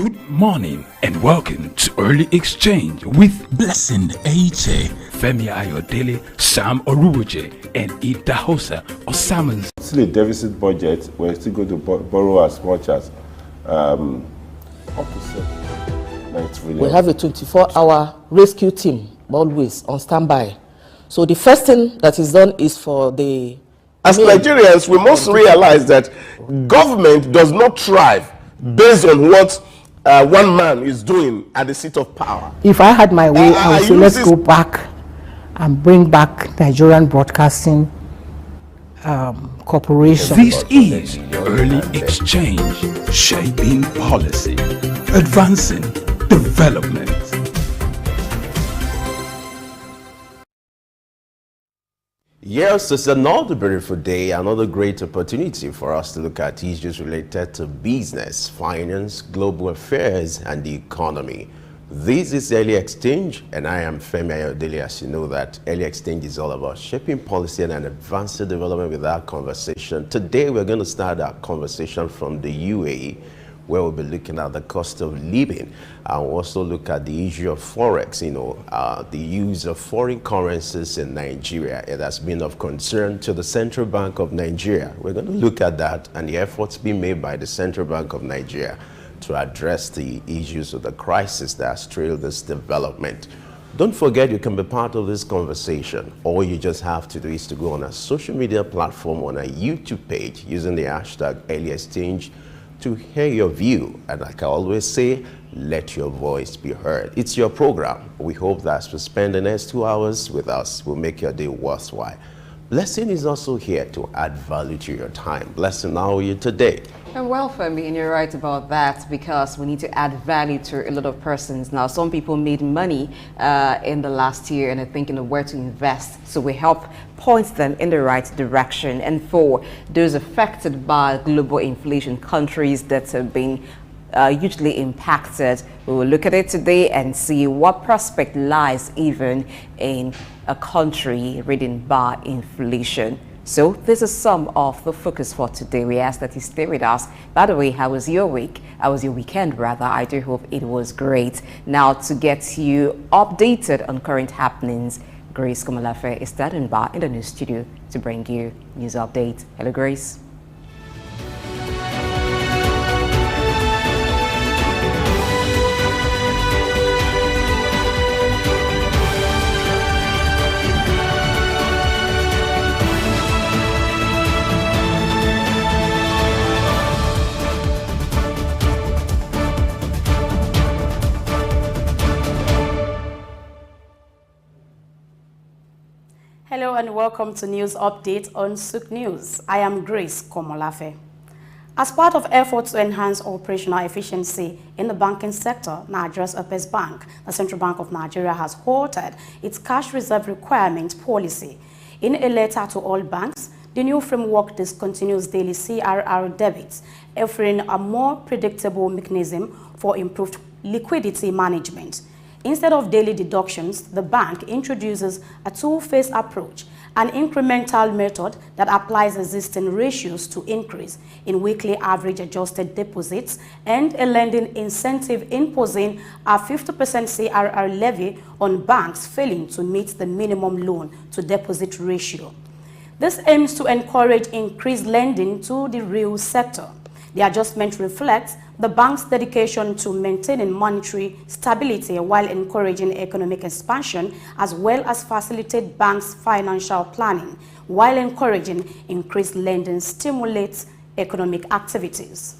Good morning and welcome to Early Exchange with Blessing Eche, Femi Ayodele, Sam Oruwoje, and Idahosa Osamans. Still a deficit budget. We're still going to borrow as much as up to 9 trillion. We have a 24-hour rescue team always on standby. So the first thing that is done is for the... As Nigerians, we must realize that government does not thrive based on what one man is doing at the seat of power. If I had my way, I would say let's go back and bring back Nigerian Broadcasting Corporation. This is Early Exchange, shaping policy, advancing development. Yes, it's another beautiful day, another great opportunity for us to look at issues related to business, finance, global affairs, and the economy. This is Early Exchange, and I am Femi Ayodele. As you know that Early Exchange is all about shaping policy and advancing development with our conversation. Today, we're going to start our conversation from the UAE, where we'll be looking at the cost of living and also look at the issue of forex, the use of foreign currencies in Nigeria. It has been of concern to the Central Bank of Nigeria. We're going to look at that and the efforts being made by the Central Bank of Nigeria to address the issues of the crisis that has trailed this development. Don't forget, you can be part of this conversation. All you just have to do is to go on a social media platform, on a YouTube page, using the hashtag Early Exchange, to hear your view. And like I always say, let your voice be heard. It's your program. We hope that as we spend the next 2 hours with us, will make your day worthwhile. Blessing is also here to add value to your time. Blessing, how are you today? And well, Femi, and you're right about that, because we need to add value to a lot of persons. Now, some people made money in the last year and are thinking of where to invest. So we help point them in the right direction. And for those affected by global inflation, countries that have been hugely impacted, we will look at it today and see what prospect lies even in a country ridden by inflation. So this is some of the focus for today. We ask that you stay with us. By the way, how was your week? How was your weekend, rather? I do hope it was great. Now, to get you updated on current happenings, Grace Komalafe is standing by in the news studio to bring you news updates. Hello, Grace. Hello and welcome to News Update on Souq News. I am Grace Komalafe. As part of efforts to enhance operational efficiency in the banking sector, Nigeria's Upper Bank, the Central Bank of Nigeria, has halted its cash reserve requirement policy. In a letter to all banks, the new framework discontinues daily CRR debits, offering a more predictable mechanism for improved liquidity management. Instead of daily deductions, the bank introduces a two-phase approach, an incremental method that applies existing ratios to increase in weekly average adjusted deposits, and a lending incentive imposing a 50% CRR levy on banks failing to meet the minimum loan to deposit ratio. This aims to encourage increased lending to the real sector. The adjustment reflects the bank's dedication to maintaining monetary stability while encouraging economic expansion, as well as facilitate banks' financial planning, while encouraging increased lending stimulates economic activities.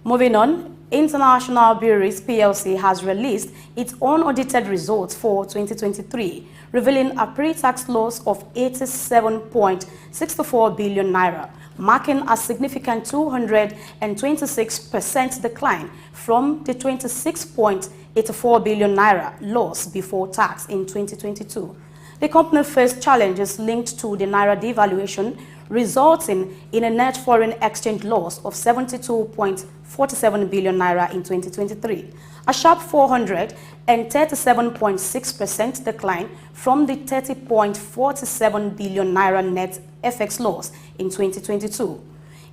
Moving on, International Breweries PLC has released its unaudited results for 2023, revealing a pre-tax loss of 87.64 billion naira, marking a significant 226% decline from the 26.84 billion naira loss before tax in 2022. The company faced challenges linked to the naira devaluation, resulting in a net foreign exchange loss of 72.47 billion naira in 2023, a sharp 437.6% decline from the 30.47 billion naira net FX loss in 2022.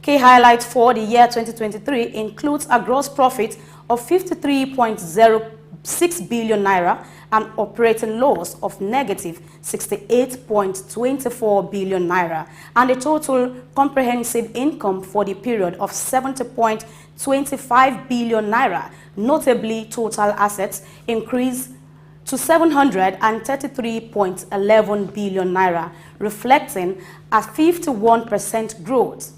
Key highlights for the year 2023 includes a gross profit of 53.06 billion naira, an operating loss of negative 68.24 billion naira, and a total comprehensive income for the period of 70.25 billion naira. Notably, total assets increased to 733.11 billion naira, reflecting a 51% growth.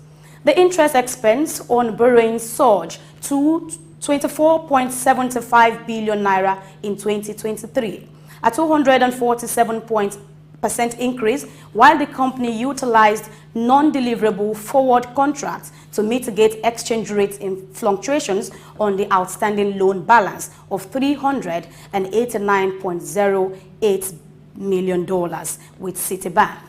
The interest expense on borrowing surged to 24.75 billion naira in 2023, a 247% increase, while the company utilized non-deliverable forward contracts to mitigate exchange rate fluctuations on the outstanding loan balance of $389.08 million with Citibank.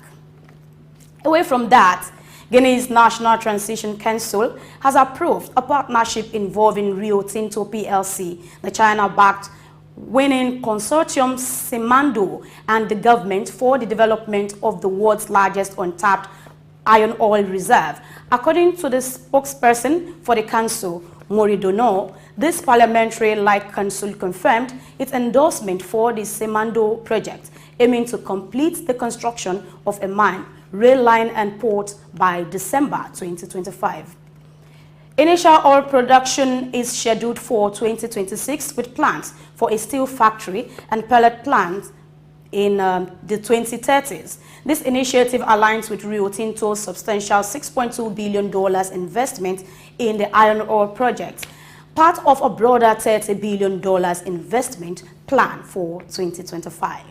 Away from that, Guinea's National Transition Council has approved a partnership involving Rio Tinto PLC, the China-backed winning consortium Simandou, and the government for the development of the world's largest untapped iron oil reserve. According to the spokesperson for the council, Mori Dono, this parliamentary-like council confirmed its endorsement for the Simandou project, aiming to complete the construction of a mine, rail line and port by December 2025. Initial oil production is scheduled for 2026 with plans for a steel factory and pellet plant in the 2030s. This initiative aligns with Rio Tinto's substantial $6.2 billion investment in the iron ore project, part of a broader $30 billion investment plan for 2025.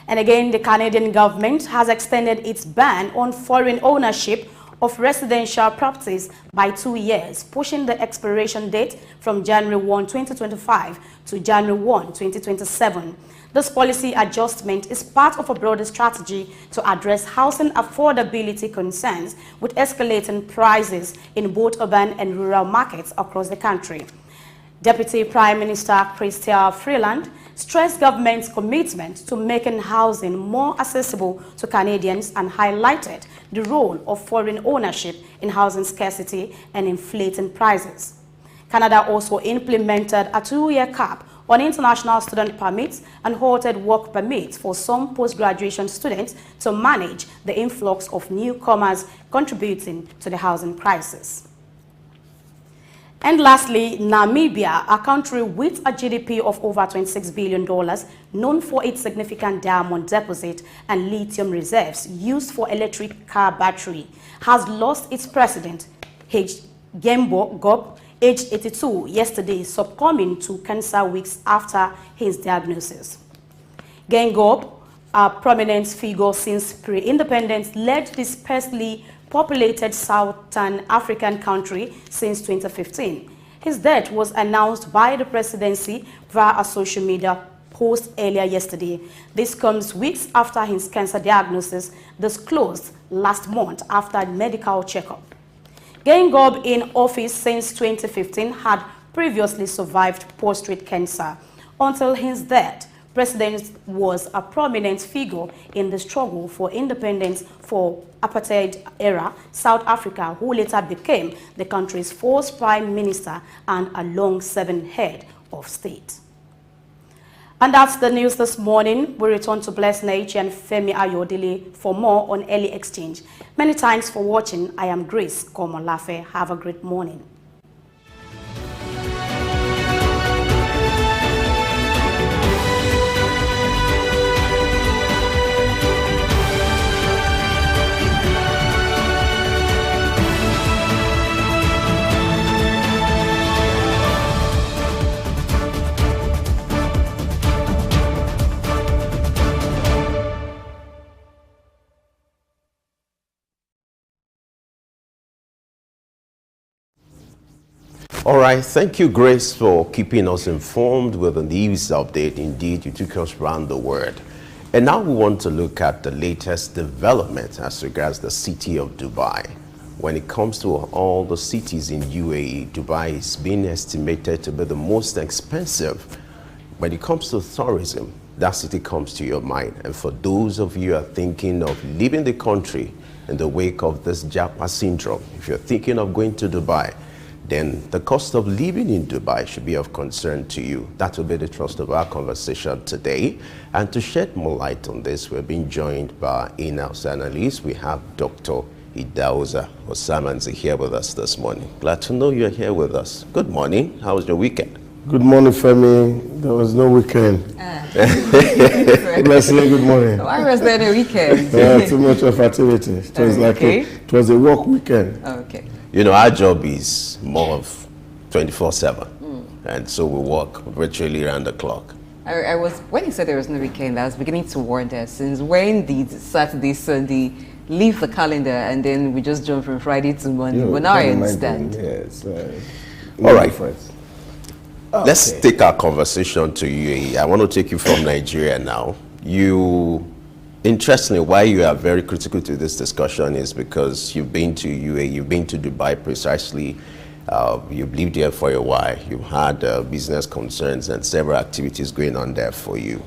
And again, the Canadian government has extended its ban on foreign ownership of residential properties by 2 years, pushing the expiration date from January 1, 2025 to January 1, 2027. This policy adjustment is part of a broader strategy to address housing affordability concerns with escalating prices in both urban and rural markets across the country. Deputy Prime Minister Chrystia Freeland stressed government's commitment to making housing more accessible to Canadians and highlighted the role of foreign ownership in housing scarcity and inflating prices. Canada also implemented a 2-year cap on international student permits and halted work permits for some post-graduation students to manage the influx of newcomers contributing to the housing crisis. And lastly, Namibia, a country with a GDP of over $26 billion, known for its significant diamond deposit and lithium reserves used for electric car battery, has lost its president, Gembo Gob, aged 82, yesterday, succumbing to cancer weeks after his diagnosis. Gengob, a prominent figure since pre-independence, led this sparsely populated Southern African country since 2015. His death was announced by the presidency via a social media post earlier yesterday. This comes weeks after his cancer diagnosis, disclosed last month after a medical checkup. Gengob, in office since 2015, had previously survived prostate cancer. Until his death, President was a prominent figure in the struggle for independence for apartheid-era South Africa, who later became the country's first prime minister and a long-serving head of state. And that's the news this morning. We return to Blessed Nature and Femi Ayodele for more on Early Exchange. Many thanks for watching. I am Grace Komolafe. Have a great morning. All right, thank you, Grace, for keeping us informed with the news update. Indeed, you took us around the world. And now we want to look at the latest development as regards the city of Dubai. When it comes to all the cities in UAE, Dubai is being estimated to be the most expensive. When it comes to tourism, that city comes to your mind. And for those of you who are thinking of leaving the country, in the wake of this Japa syndrome. If you're thinking of going to Dubai, then the cost of living in Dubai should be of concern to you. That will be the thrust of our conversation today. And to shed more light on this, we're being joined by in-house analysts. We have Dr. Idauza Osamanzi here with us this morning. Glad to know you're here with us. Good morning. How was your weekend? Good morning, Femi. There was no weekend. Blessing, good morning. Why was there no weekend? Too much of activity. It was it was a work weekend. Okay. You know, our job is more of 24/7, and so we work virtually around the clock. I was, when you said there was no weekend, I was beginning to wonder, since when did Saturday, Sunday leave the calendar and then we just jump from Friday to Monday? But now I understand. Yes. All right. Let's take our conversation to UAE. I want to take you from Nigeria now. Interestingly, why you are very critical to this discussion is because you've been to UAE, you've been to Dubai precisely, you've lived there for a while, you've had business concerns and several activities going on there for you.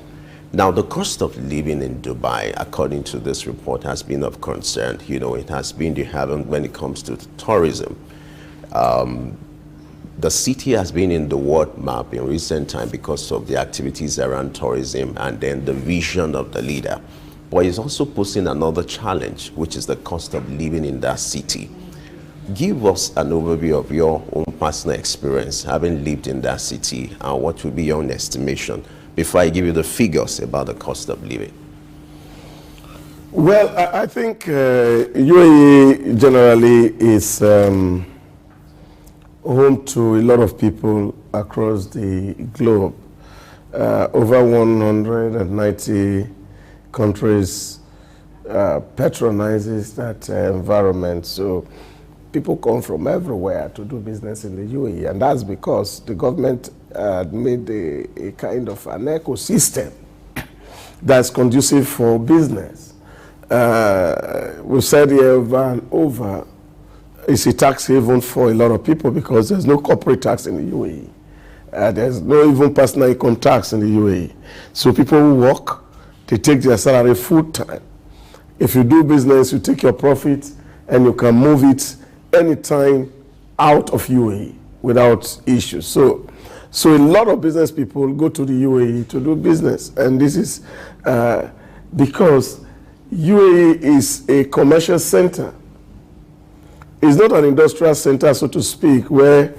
Now, the cost of living in Dubai, according to this report, has been of concern. You know, it has been the haven when it comes to tourism. The city has been in the world map in recent time because of the activities around tourism and then the vision of the leader. But it's also posing another challenge, which is the cost of living in that city. Give us an overview of your own personal experience having lived in that city, and what would be your own estimation before I give you the figures about the cost of living. Well, I think UAE generally is home to a lot of people across the globe. Over 190 countries patronizes that environment. So people come from everywhere to do business in the UAE, and that's because the government made a kind of an ecosystem that's conducive for business. We've said here over and over, it's a tax haven for a lot of people because there's no corporate tax in the UAE. There's no even personal income tax in the UAE. So people who work, they take their salary full time. If you do business, you take your profit and you can move it anytime out of UAE without issues. So a lot of business people go to the UAE to do business. And this is because UAE is a commercial center. It's not an industrial center, so to speak, where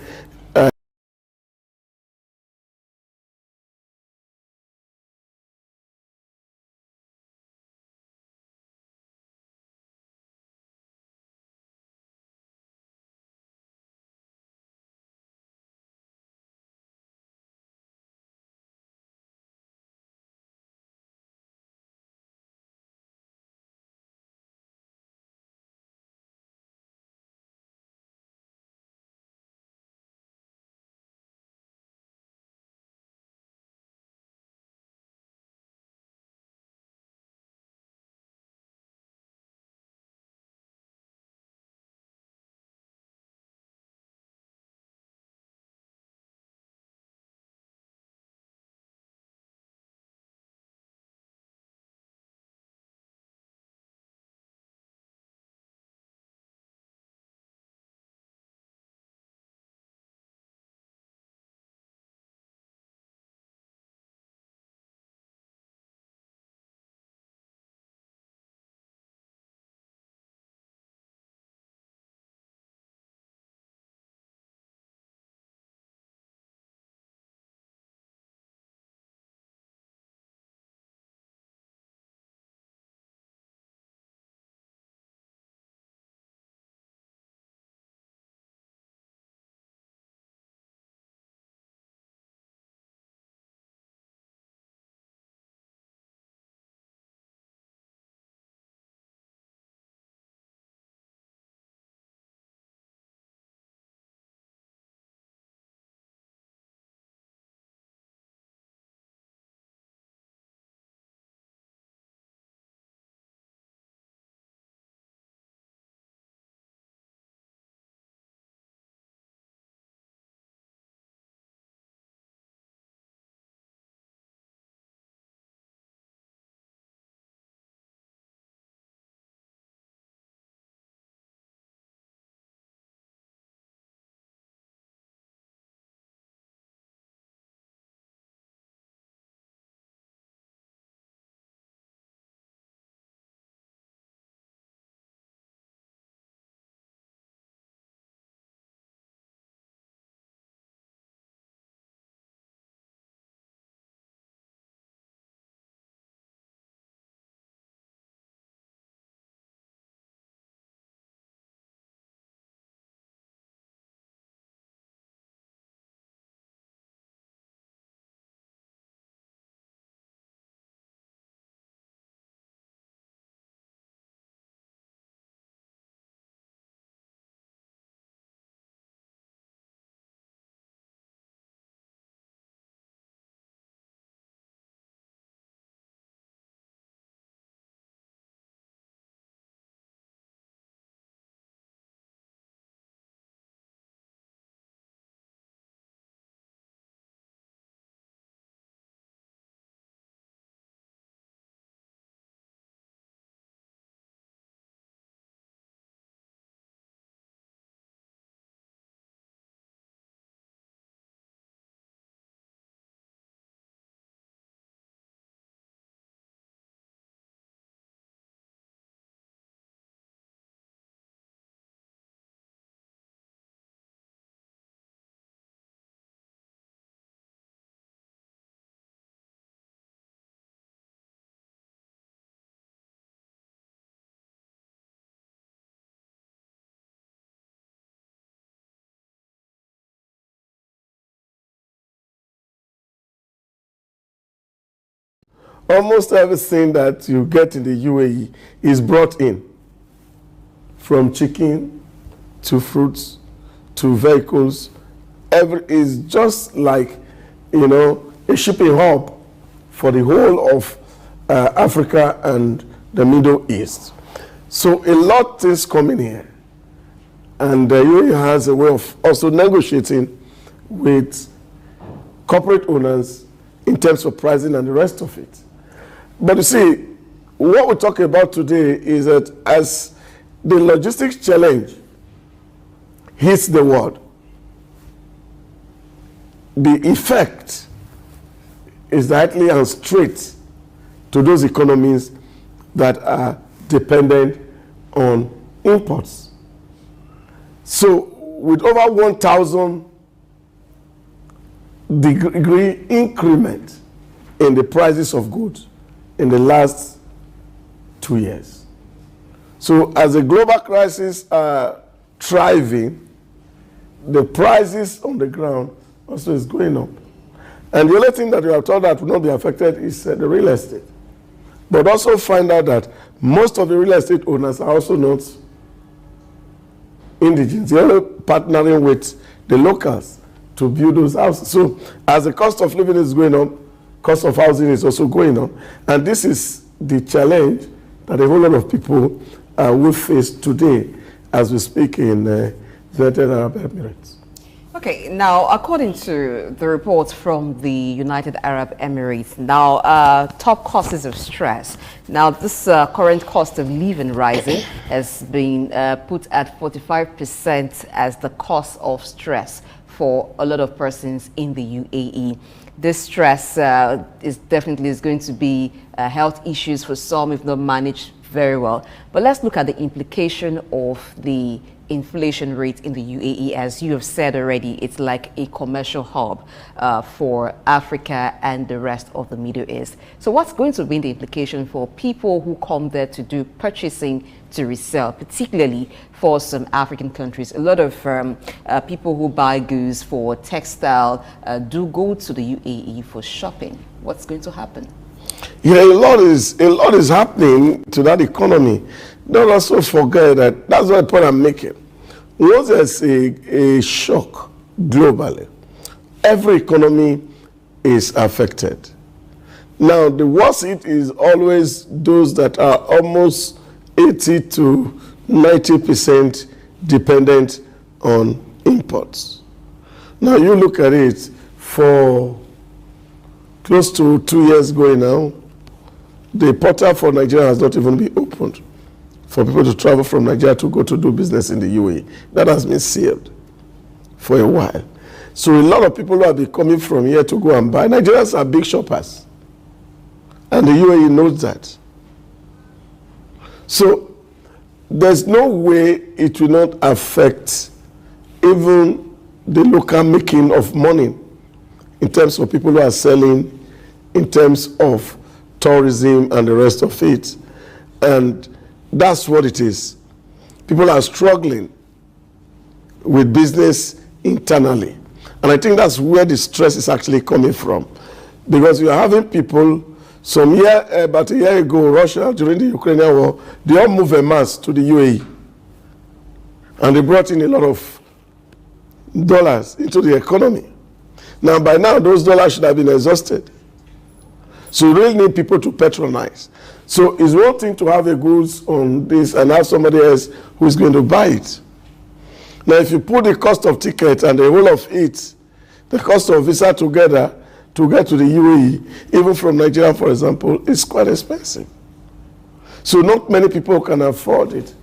almost everything that you get in the UAE is brought in, from chicken to fruits to vehicles. Is just like, you know, a shipping hub for the whole of Africa and the Middle East. So a lot is coming here. And the UAE has a way of also negotiating with corporate owners in terms of pricing and the rest of it. But you see, what we're talking about today is that as the logistics challenge hits the world, the effect is directly and straight to those economies that are dependent on imports. So with over 1,000 degree increment in the prices of goods in the last 2 years. So as the global crisis are thriving, the prices on the ground also is going up. And the only thing that we are told that will not be affected is the real estate. But also find out that most of the real estate owners are also not indigenous. They're only partnering with the locals to build those houses. So as the cost of living is going up, cost of housing is also going up. And this is the challenge that a whole lot of people will face today as we speak in the United Arab Emirates. Okay, now according to the report from the United Arab Emirates, now top causes of stress. Now this current cost of living rising has been put at 45% as the cost of stress for a lot of persons in the UAE. This stress is going to be health issues for some if not managed very well. But let's look at the implication of the inflation rate in the UAE. As you have said already, it's like a commercial hub for Africa and the rest of the Middle East. So what's going to be the implication for people who come there to do purchasing to resell, particularly for some African countries? A lot of people who buy goods for textile do go to the UAE for shopping. What's going to happen? Yeah, a lot is happening to that economy. Don't also forget that that's what point I'm making. Once there's a shock globally, every economy is affected. Now, the worst hit is always those that are almost 80 to 90% dependent on imports. Now, you look at it, for close to 2 years going now, the portal for Nigeria has not even been opened for people to travel from Nigeria to go to do business in the UAE. That has been sealed for a while. So a lot of people who have been coming from here to go and buy. Nigerians are big shoppers, and the UAE knows that. So there's no way it will not affect even the local making of money in terms of people who are selling, in terms of tourism and the rest of it. And that's what it is. People are struggling with business internally. And I think that's where the stress is actually coming from. Because you're having people, about a year ago, Russia, during the Ukrainian war, they all moved en masse to the UAE. And they brought in a lot of dollars into the economy. Now, by now, those dollars should have been exhausted. So you really need people to patronize. So it's one thing to have a goods on this and have somebody else who is going to buy it. Now, if you put the cost of ticket and the whole of it, the cost of visa together to get to the UAE, even from Nigeria, for example, it's quite expensive. So not many people can afford it.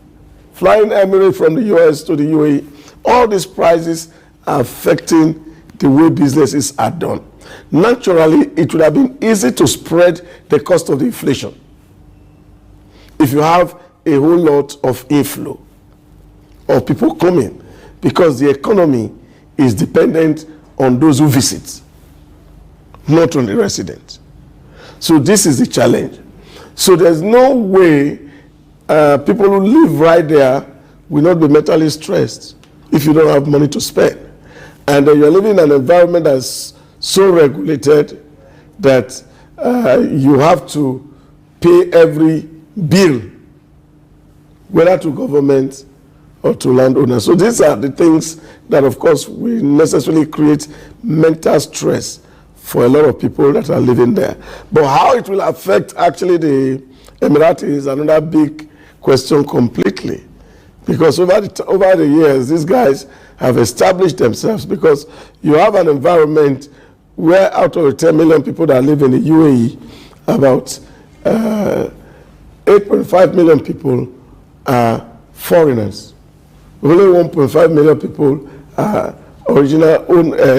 Flying Emirates from the US to the UAE, all these prices are affecting the way businesses are done. Naturally, it would have been easy to spread the cost of the inflation if you have a whole lot of inflow of people coming, because the economy is dependent on those who visit, not on the residents. So this is the challenge. So there's no way people who live right there will not be mentally stressed if you don't have money to spend. And you're living in an environment that's so regulated that you have to pay every bill, whether to government or to landowners. So these are the things that, of course, will necessarily create mental stress for a lot of people that are living there. But how it will affect actually the Emiratis is another big question completely. Because over the years, these guys have established themselves, because you have an environment where out of the 10 million people that live in the UAE, about 8.5 million people are foreigners. Only 1.5 million people are original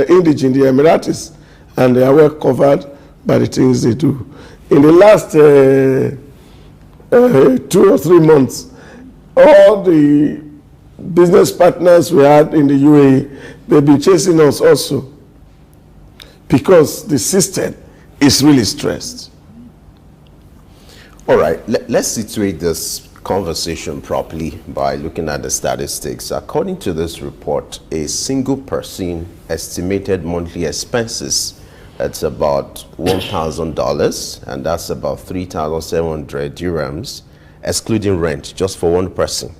indigenous in the Emiratis, and they are well covered by the things they do. In the last 2 or 3 months, all the business partners we had in the UAE, they've been chasing us also, because the system is really stressed. All right, let's situate this conversation properly by looking at the statistics. According to this report, a single person estimated monthly expenses, that's about $1,000, and that's about 3,700 dirhams, excluding rent, just for one person.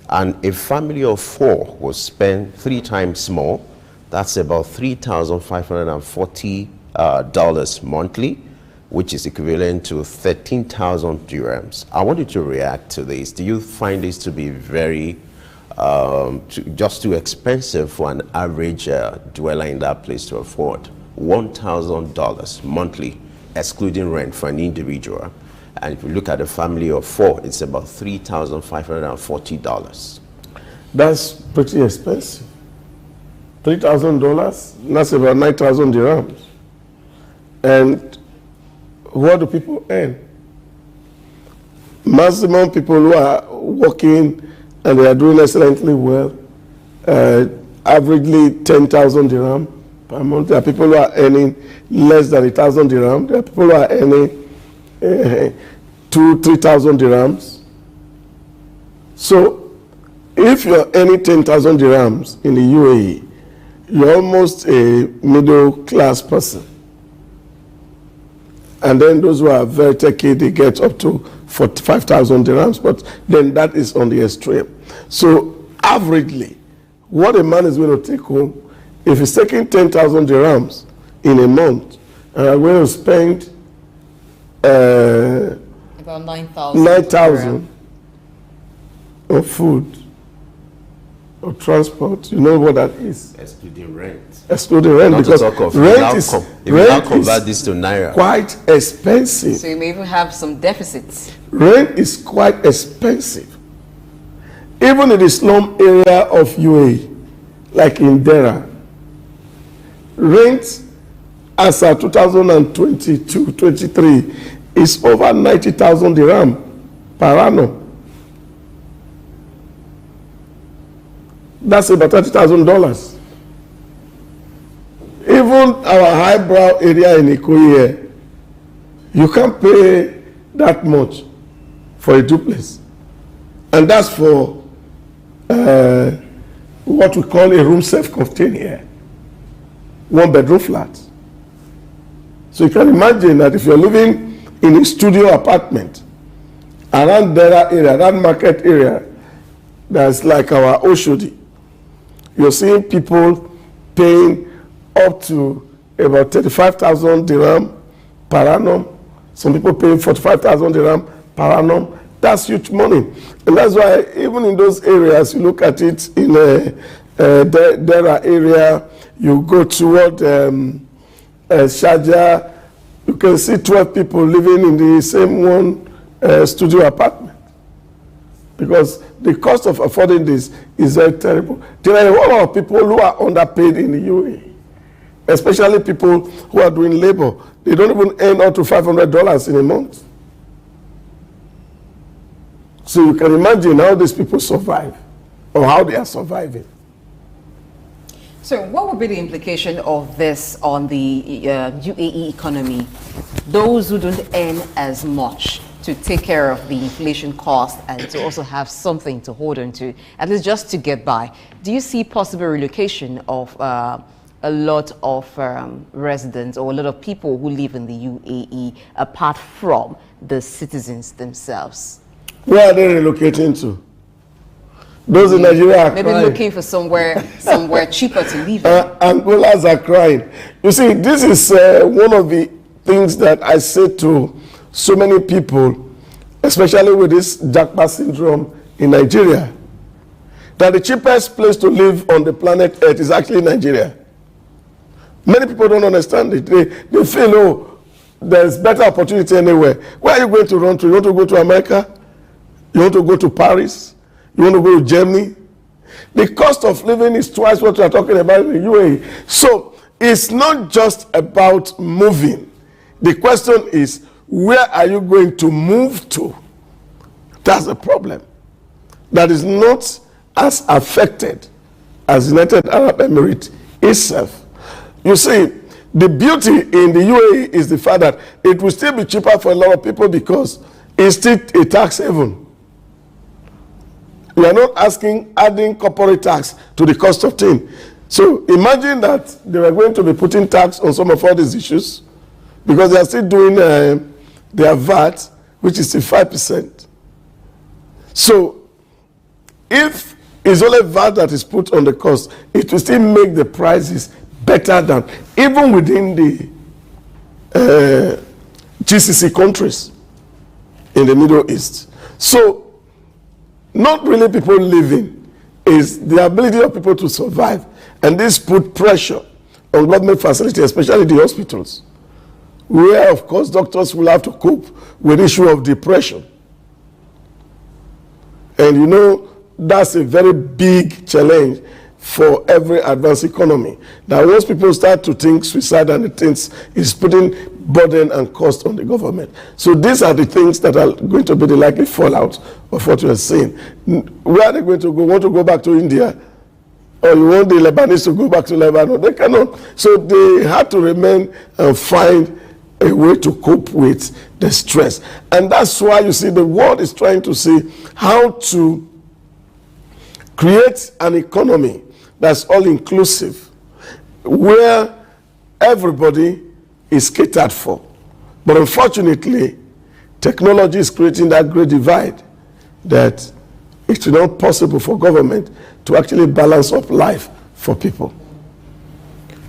And a family of 4 will spend 3 times more. That's about $3,540 monthly, which is equivalent to 13,000 dirhams. I want you to react to this. Do you find this to be very, just too expensive for an average dweller in that place to afford? $1,000 monthly, excluding rent for an individual. And if you look at a family of 4, it's about $3,540. That's pretty expensive. $3,000, that's about 9,000 dirhams. And what do people earn? Maximum people who are working and they are doing excellently well, averagely 10,000 dirham per month. There are people who are earning less than 1,000 dirham. There are people who are earning 2,000-3,000 dirhams. So if you're earning 10,000 dirhams in the UAE, you're almost a middle class person. And then those who are very techy, they get up to 45,000 dirhams, but then that is on the extreme. So averagely, what a man is going to take home, if he's taking 10,000 dirhams in a month, and are going to spend about 9,000 on food or transport, you know what that is? Excluding rent. Excluding rent, Not because to talk of rent is, convert this to naira, quite expensive. So you may even have some deficits. Rent is quite expensive. Even in the slum area of UAE, like in Dera, rent as of 2022-23 is over 90,000 dirham per annum. That's about $30,000. Even our highbrow area in Ikoyi, you can't pay that much for a duplex. And that's for what we call a room self-contained here. 1-bedroom flat. So you can imagine that if you're living in a studio apartment around Dera area, around market area, that's like our Oshodi, you're seeing people paying up to about 35,000 dirham per annum. Some people paying 45,000 dirham per annum. That's huge money. And that's why even in those areas, you look at it in Dera area, you go toward Sharjah, you can see 12 people living in the same one studio apartment. Because the cost of affording this is very terrible. There are a lot of people who are underpaid in the UAE, especially people who are doing labor. They don't even earn up to $500 in a month. So you can imagine how these people survive, or how they are surviving. So what would be the implication of this on the UAE economy? Those who don't earn as much to take care of the inflation cost and to also have something to hold on to, at least just to get by. Do you see possible relocation of a lot of residents or a lot of people who live in the UAE apart from the citizens themselves? Where are they relocating to? Those in Nigeria are maybe crying. looking for somewhere cheaper to live in. Angolans are crying. You see, this is one of the things that I say to so many people, especially with this Jackpot syndrome in Nigeria, that the cheapest place to live on the planet Earth is actually Nigeria. Many people don't understand it. They feel, oh, there's better opportunity anywhere. Where are you going to run to? You want to go to America? You want to go to Paris? You want to go to Germany? The cost of living is twice what we are talking about in the UAE. So it's not just about moving. The question is, where are you going to move to? That's the problem. That is not as affected as United Arab Emirates itself. You see, the beauty in the UAE is the fact that it will still be cheaper for a lot of people because it's still a tax haven. We are not adding corporate tax to the cost of things. So imagine that they were going to be putting tax on some of all these issues because they are still doing their VAT, which is 5%. So if it's only VAT that is put on the cost, it will still make the prices better than even within the GCC countries in the Middle East. So not really people living, is the ability of people to survive. And this put pressure on government facilities, especially the hospitals, where of course doctors will have to cope with the issue of depression. And you know, that's a very big challenge for every advanced economy. That once people start to think suicide and the things is putting burden and cost on the government. So these are the things that are going to be the likely fallout of what you are saying. Where are they going to go? Want to go back to India? Or you want the Lebanese to go back to Lebanon? They cannot. So they have to remain and find a way to cope with the stress. And that's why you see the world is trying to see how to create an economy that's all inclusive, where everybody is catered for. But unfortunately, technology is creating that great divide that it's not possible for government to actually balance up life for people.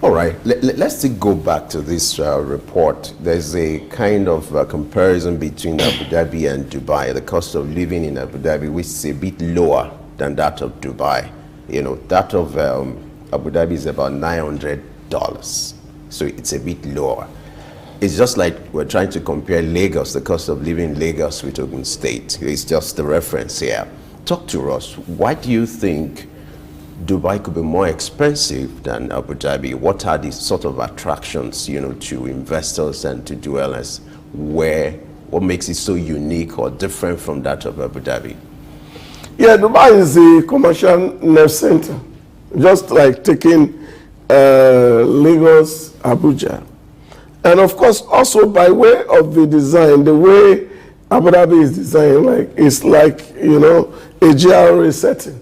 All right, let's still go back to this report. There's a kind of comparison between Abu Dhabi and Dubai. The cost of living in Abu Dhabi, which is a bit lower than that of Dubai. You know, that of Abu Dhabi is about $900. So it's a bit lower. It's just like we're trying to compare Lagos, the cost of living in Lagos with Ogun State. It's just the reference here. Talk to us. Why do you think Dubai could be more expensive than Abu Dhabi? What are the sort of attractions, you know, to investors and to dwellers? What makes it so unique or different from that of Abu Dhabi? Yeah, Dubai is the commercial nerve center, just like taking Lagos, Abuja. And of course, also by way of the design, the way Abu Dhabi is designed, it's like, you know, a GRA setting.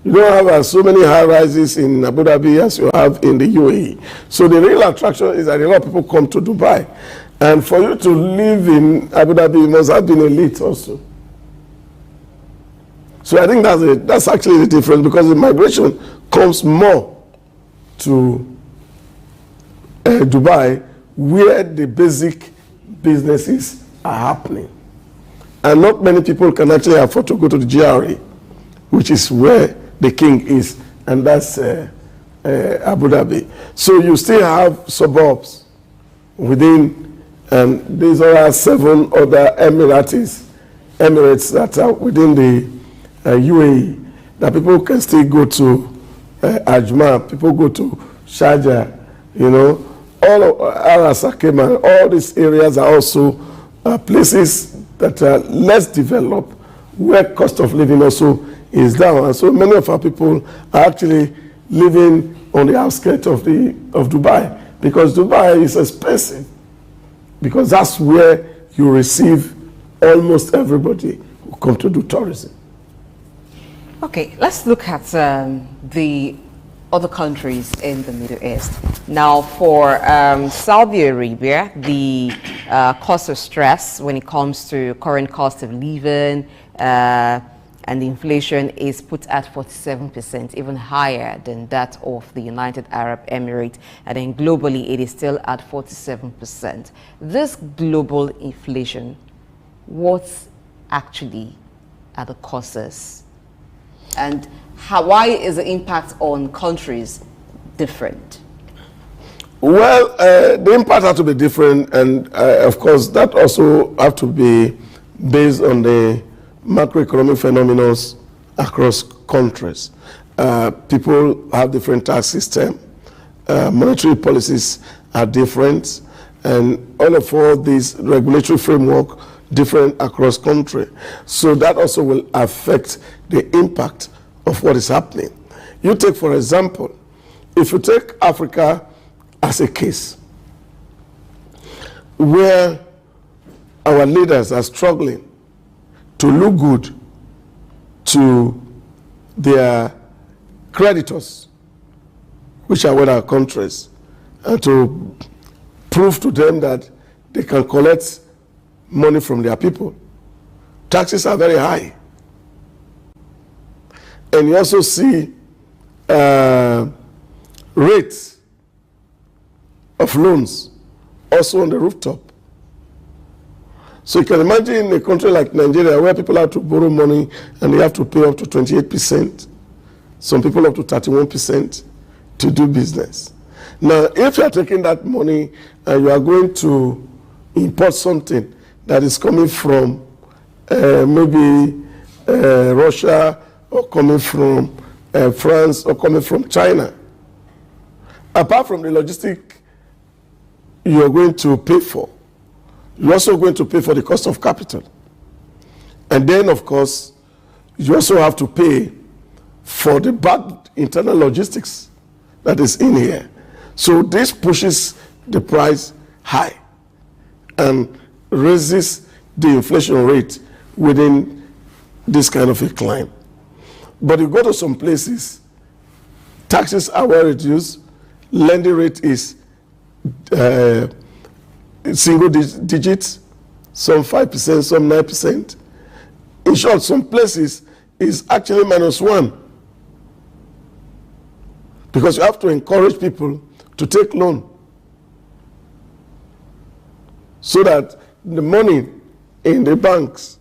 You don't have so many high rises in Abu Dhabi as you have in the UAE. So the real attraction is that a lot of people come to Dubai. And for you to live in Abu Dhabi, you must have been elite also. So I think that's actually the difference, because the migration comes more to Dubai, where the basic businesses are happening. And not many people can actually afford to go to the GRA, which is where the king is, and that's Abu Dhabi. So you still have suburbs within, and these are 7 other Emirates that are within the UAE, that people can still go to Ajman, people go to Sharjah, you know, all of Al-Sakima, all these areas are also places that are less developed, where cost of living also is down. And so many of our people are actually living on the outskirts of Dubai, because Dubai is expensive, because that's where you receive almost everybody who come to do tourism. Okay, let's look at the other countries in the Middle East. Now, for Saudi Arabia, the cost of stress when it comes to current cost of living and the inflation is put at 47%, even higher than that of the United Arab Emirates. And then globally, it is still at 47%. This global inflation, what actually are the causes? And why is the impact on countries different? Well, the impact has to be different, and of course that also have to be based on the macroeconomic phenomena across countries. People have different tax system, monetary policies are different, and all these regulatory framework different across country. So that also will affect the impact of what is happening. You take, for example, if you take Africa as a case, where our leaders are struggling to look good to their creditors, which are with our countries, and to prove to them that they can collect money from their people. Taxes are very high. And you also see rates of loans also on the rooftop. So you can imagine in a country like Nigeria where people have to borrow money and they have to pay up to 28%, some people up to 31% to do business. Now, if you are taking that money and you are going to import something that is coming from maybe Russia, or coming from France, or coming from China, apart from the logistic you are going to pay for, you're also going to pay for the cost of capital. And then, of course, you also have to pay for the bad internal logistics that is in here. So this pushes the price high and raises the inflation rate within this kind of a climb. But you go to some places, taxes are well reduced, lending rate is single digits, some 5%, some 9%. In short, some places is actually -1. Because you have to encourage people to take loan so that the money in the banks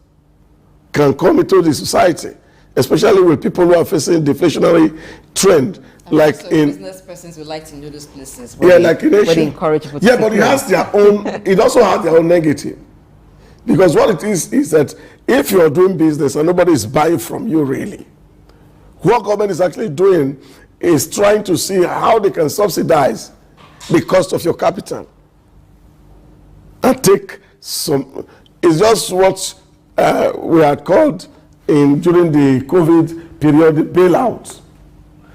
can come into the society, especially with people who are facing deflationary trend. And like so in business persons would like to know those places. Yeah, like in Asia. They encourage people to yeah, take but it loan. has their own. It also has their own negative, because what it is that if you are doing business and nobody is buying from you, really, what government is actually doing is trying to see how they can subsidize the cost of your capital and take some. It's just what we had called during the COVID period the bailout.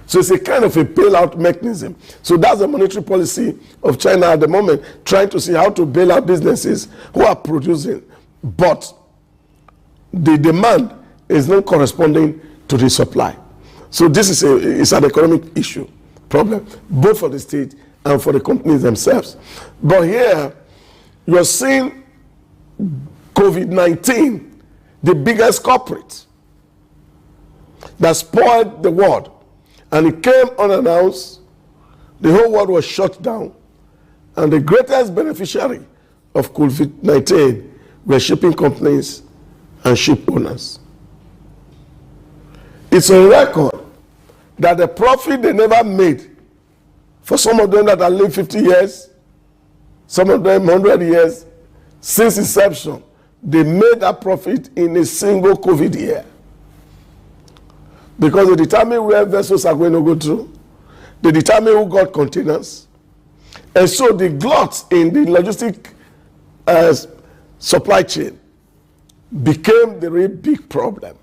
So it's a kind of a bailout mechanism. So that's the monetary policy of China at the moment, trying to see how to bail out businesses who are producing, but the demand is not corresponding to the supply. So this is an economic issue, problem, both for the state and for the companies themselves. But here, you're seeing COVID-19, the biggest culprit that spoiled the world. And it came unannounced, the whole world was shut down, and the greatest beneficiary of COVID-19 were shipping companies and ship owners. It's a record that the profit they never made, for some of them that have lived 50 years, some of them 100 years, since inception, they made that profit in a single COVID year. Because they determine where vessels are going to go through. They determine who got containers. And so the glut in the logistic supply chain became the really big problem.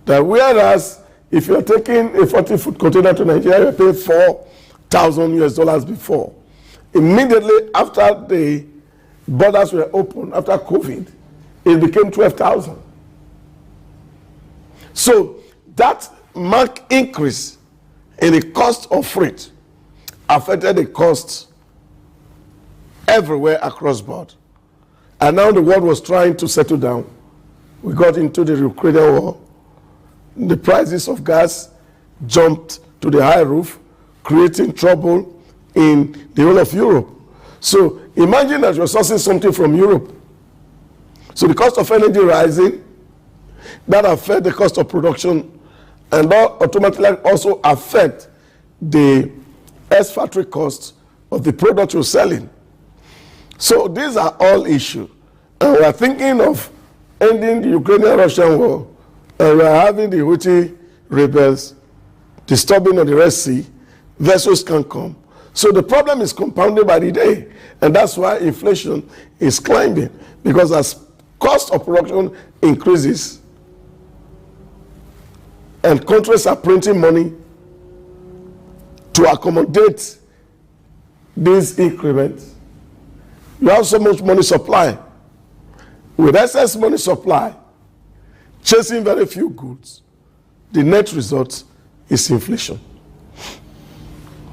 That whereas if you're taking a 40-foot container to Nigeria, you're paying $4,000 before. Immediately after the borders were open, after COVID, it became 12,000. So that marked increase in the cost of freight affected the cost everywhere across board. And now the world was trying to settle down. We got into the Ukrainian war. The prices of gas jumped to the high roof, creating trouble in the whole of Europe. So imagine that you're sourcing something from Europe. So the cost of energy rising, that affects the cost of production, and that automatically also affect the ex-factory costs of the product you're selling. So these are all issues. And we are thinking of ending the Ukrainian-Russian war, and we are having the Houthi rebels disturbing on the Red Sea. Vessels can come. So the problem is compounded by the day, and that's why inflation is climbing, because as cost of production increases and countries are printing money to accommodate these increments, you have so much money supply. With excess money supply, chasing very few goods, the net result is inflation.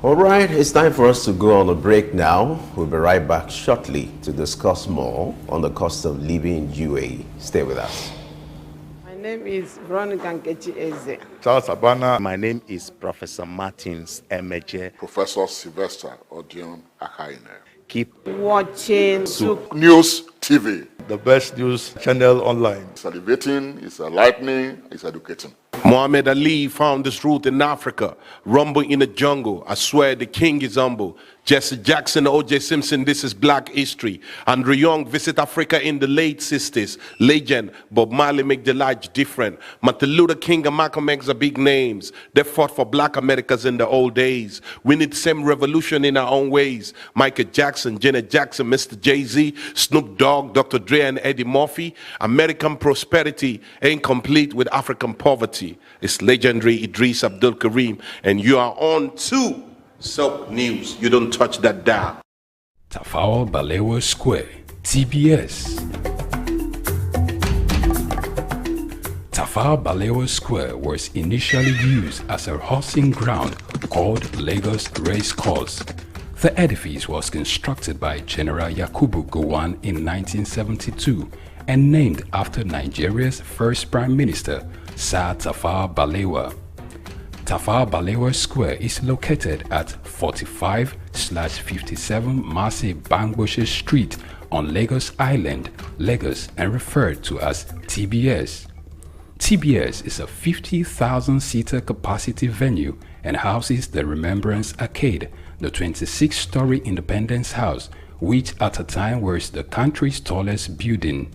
All right, it's time for us to go on a break now. We'll be right back shortly to discuss more on the cost of living in UAE. Stay with us. My name is Veronica Nkechi Eze. Charles Abana. My name is Professor Martins Emeje. Professor Sylvester Odion Akaine. Keep watching Souq News TV. The best news channel online. It's elevating, it's enlightening, it's educating. Muhammad Ali found this route in Africa. Rumble in the jungle. I swear the king is humble. Jesse Jackson, O.J. Simpson, this is black history. Andrew Young visit Africa in the late 60s. Legend, Bob Marley make the life different. Martin Luther King and Malcolm X are big names. They fought for black Americans in the old days. We need same revolution in our own ways. Michael Jackson, Janet Jackson, Mr. Jay-Z, Snoop Dogg, Dr. Dre and Eddie Murphy. American prosperity ain't complete with African poverty. It's legendary Idris Abdul Karim, and you are on to Souq News. You don't touch that dial. Tafawa Balewa Square, TBS. Tafawa Balewa Square was initially used as a horsing ground called Lagos Race Course. The edifice was constructed by General Yakubu Gowon in 1972 and named after Nigeria's first Prime Minister, Sir Tafawa Balewa. Tafawa Balewa Square is located at 45/57 Marse Bangboshe Street on Lagos Island, Lagos, and referred to as TBS. TBS is a 50,000-seater capacity venue and houses the Remembrance Arcade, the 26-story Independence House, which at a time was the country's tallest building.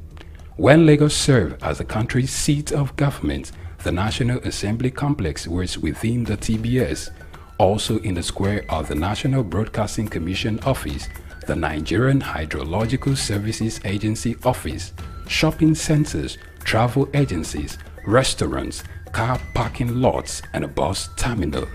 When Lagos served as the country's seat of government, the National Assembly Complex was within the TBS. Also in the square are the National Broadcasting Commission Office, the Nigerian Hydrological Services Agency Office, shopping centers, travel agencies, restaurants, car parking lots, and a bus terminal.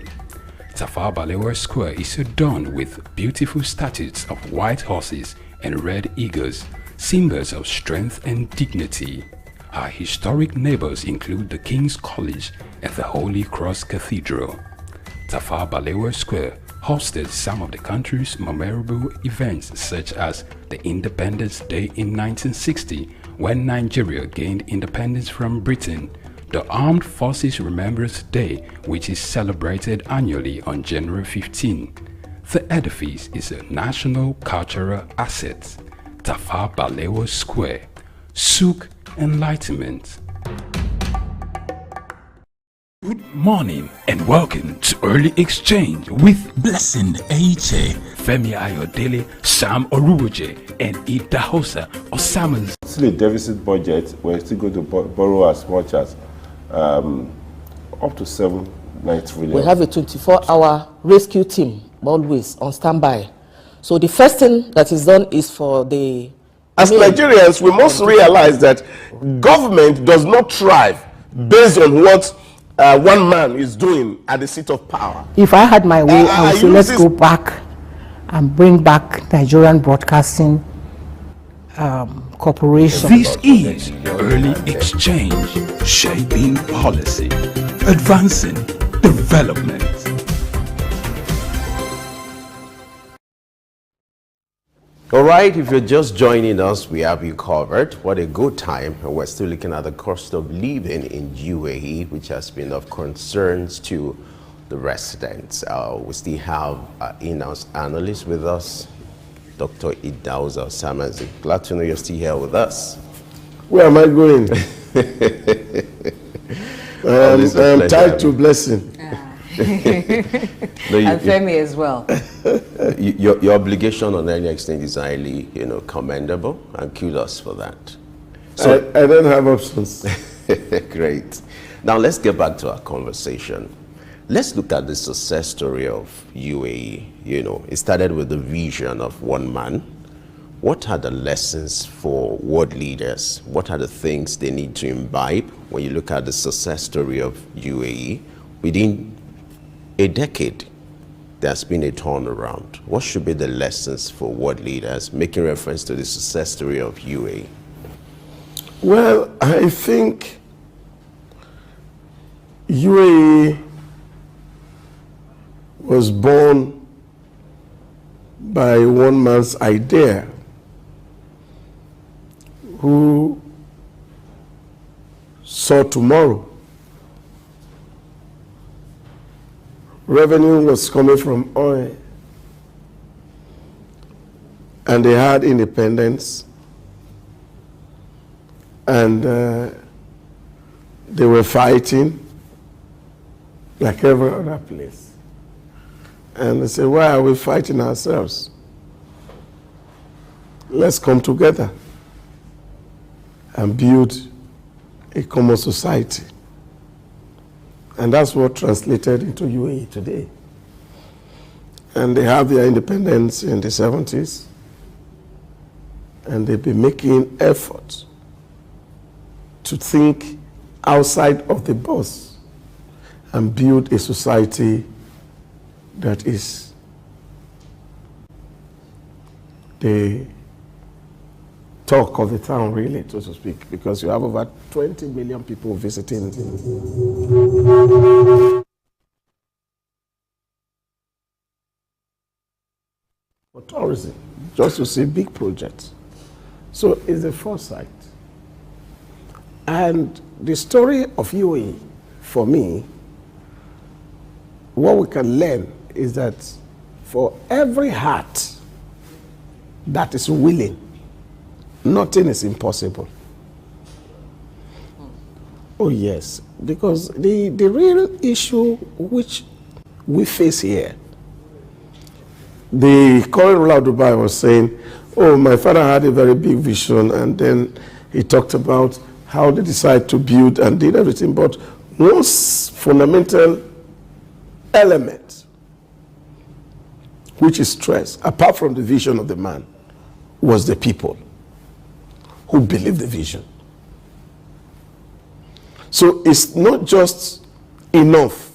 Tafawa Balewa Square is adorned with beautiful statues of white horses and red eagles, symbols of strength and dignity. Our historic neighbors include the King's College and the Holy Cross Cathedral. Tafawa Balewa Square hosted some of the country's memorable events, such as the Independence Day in 1960, when Nigeria gained independence from Britain, the Armed Forces Remembrance Day, which is celebrated annually on January 15. The edifice is a national cultural asset. Tafawa Balewa Square, Souq Enlightenment. Good morning and welcome to Early Exchange with Blessing Aiche, Femi Ayodele, Sam Oruwoje, and Idahosa Osamans. Still a deficit budget. We're still going to borrow as much as up to 7-9 trillion. We have a 24-hour rescue team always on standby. So the first thing that is done is for the... As Nigerians, we must realize that government does not thrive based on what one man is doing at the seat of power. If I had my way, I would say let's go back and bring back Nigerian Broadcasting Corporation. This is Early Exchange, shaping policy, advancing development. All right, if you're just joining us, we have you covered. What a good time. And we're still looking at the cost of living in UAE, which has been of concerns to the residents. We still have in-house analyst with us, Dr. Idauza Samazi. Glad to know you're still here with us. Where am I going? I'm tied to blessing. And Femi as well. Your obligation on any extent is highly, commendable, and kudos for that. So I don't have options. Great. Now let's get back to our conversation. Let's look at the success story of UAE. It started with the vision of one man. What are the lessons for world leaders? What are the things they need to imbibe when you look at the success story of UAE? Within a decade, there's been a turnaround. What should be the lessons for world leaders, making reference to the success story of UAE? Well, I think UAE was born by one man's idea, who saw tomorrow. Revenue was coming from oil, and they had independence, and they were fighting like every other place. And they said, why are we fighting ourselves? Let's come together and build a common society. And that's what translated into UAE today. And they have their independence in the 70s. And they've been making efforts to think outside of the box and build a society that is the talk of the town, really, so to speak, because you have over 20 million people visiting. For tourism, just to see big projects. So it's a foresight. And the story of UAE, for me, what we can learn is that for every heart that is willing, nothing is impossible. Oh yes, because the real issue which we face here, the current ruler of Dubai was saying, oh, my father had a very big vision, and then he talked about how they decided to build and did everything. But one fundamental element which is stressed, apart from the vision of the man, was the people who believe the vision. So it's not just enough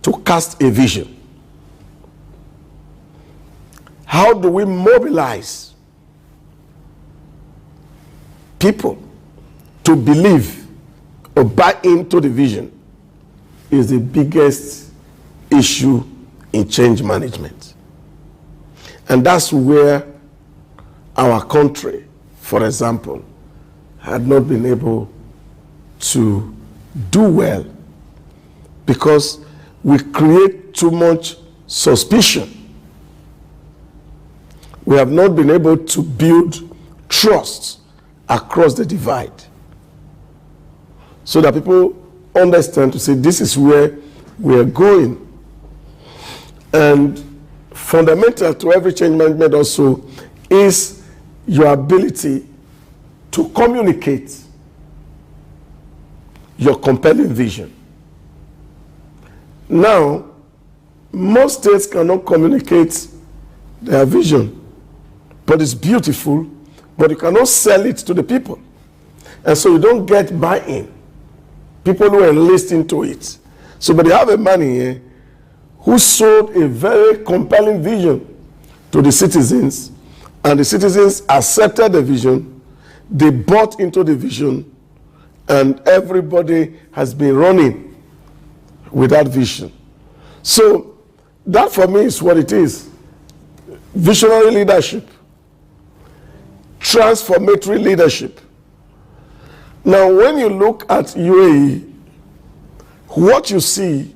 to cast a vision. How do we mobilize people to believe or buy into the vision is the biggest issue in change management. And that's where our country, for example, had not been able to do well, because we create too much suspicion. We have not been able to build trust across the divide, so that people understand to say this is where we are going. And fundamental to every change management also is your ability to communicate your compelling vision. Now, most states cannot communicate their vision, but it's beautiful, but you cannot sell it to the people. And so you don't get buy-in. People who enlist into it. So, but you have a man here who sold a very compelling vision to the citizens, and the citizens accepted the vision, they bought into the vision, and everybody has been running with that vision. So that for me is what it is. visionary leadership, transformatory leadership. Now, when you look at UAE, what you see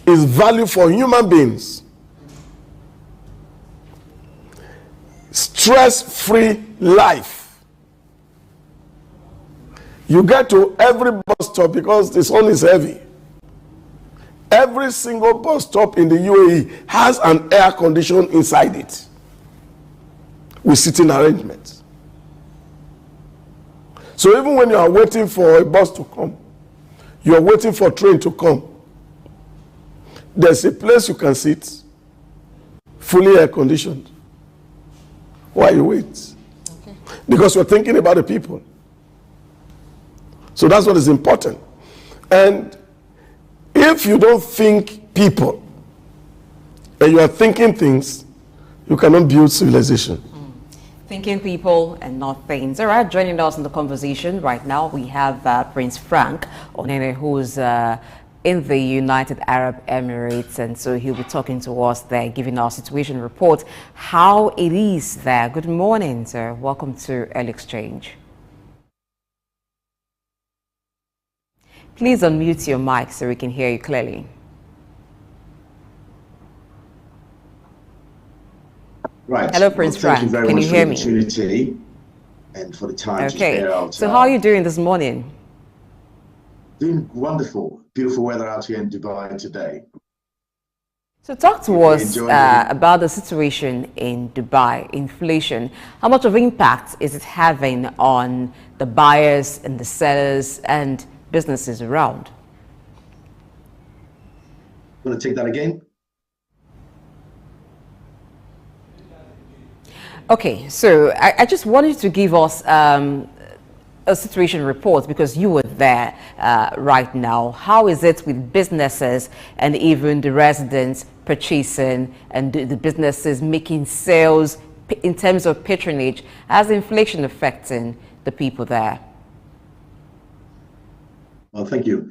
is value for human beings. Stress-free life. You get to every bus stop because the sun is heavy. Every single bus stop in the UAE has an air condition inside it with sitting arrangements. So even when you are waiting for a bus to come, you are waiting for a train to come, there's a place you can sit, fully air conditioned, while you wait. Okay. Because you're thinking about the people. So that's what is important. And if you don't think people and you are thinking things, you cannot build civilization. Thinking people and not things. All right, joining us in the conversation right now, we have Prince Frank Onene, who's in the United Arab Emirates, and so he'll be talking to us there, giving our situation report, how it is there. Good morning, sir. Welcome to Early Exchange. Please unmute your mic so we can hear you clearly. Right. Hello, Prince Frank. Thank you very Can much you for hear the me? opportunity and for the time to spare out. So how are you doing this morning? Doing wonderful. Beautiful weather out here in Dubai today. So talk to us about the situation in Dubai, inflation. How much of impact is it having on the buyers and the sellers and businesses around? Want to take that again? Okay, so I just wanted to give us a situation report because you were there right now. How is it with businesses and even the residents purchasing and the businesses making sales in terms of patronage? How's inflation affecting the people there? Well, thank you.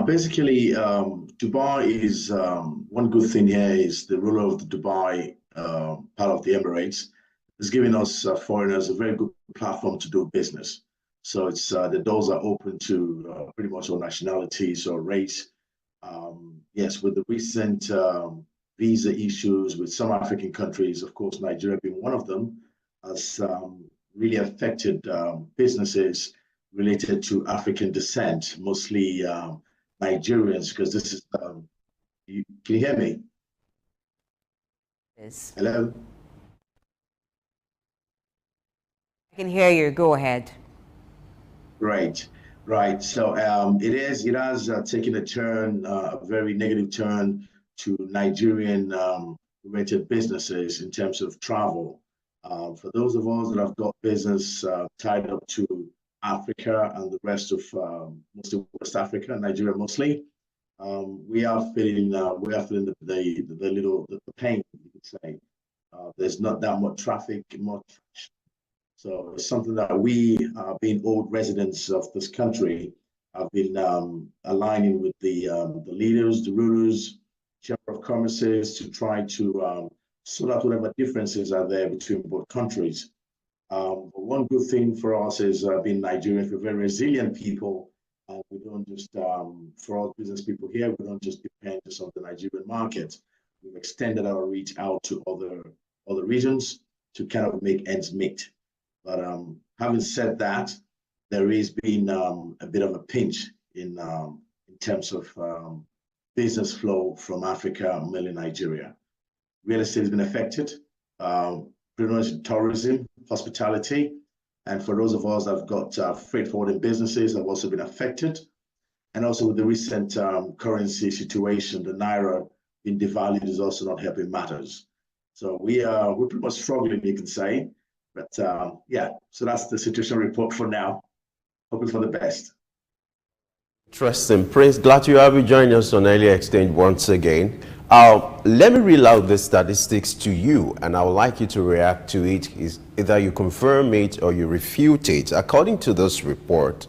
Basically, Dubai is one good thing here is the ruler of the Dubai part of the Emirates is giving us foreigners a very good platform to do business. So it's the doors are open to pretty much all nationalities or race. Yes, with the recent visa issues with some African countries, of course, Nigeria being one of them, has really affected businesses related to African descent, mostly Nigerians, because this is, can you hear me? Yes. Hello? I can hear you. Go ahead. Right. So it has taken a turn, a very negative turn to Nigerian related businesses in terms of travel. For those of us that have got business tied up to Africa and the rest of mostly West Africa, Nigeria mostly, we are feeling the pain, you could say. There's not that much traffic, so it's something that we, being old residents of this country, have been aligning with the leaders, the rulers, chamber of commerces to try to sort out whatever differences are there between both countries. But one good thing for us is being Nigerians, we're very resilient people. We don't just, for all business people here, we don't just depend just on the Nigerian market. We've extended our reach out to other regions to kind of make ends meet. But having said that, there has been a bit of a pinch in terms of business flow from Africa, mainly Nigeria. Real estate has been affected, pretty much tourism, hospitality, and for those of us that have got freight forwarding businesses have also been affected. And also with the recent currency situation, the Naira being devalued is also not helping matters. So we're pretty much struggling, you can say. But yeah, so that's the situation report for now. Hoping for the best. Interesting. Prince, glad to have you join us on Early Exchange once again. Let me read out the statistics to you, and I would like you to react to it. Is either you confirm it or you refute it. According to this report,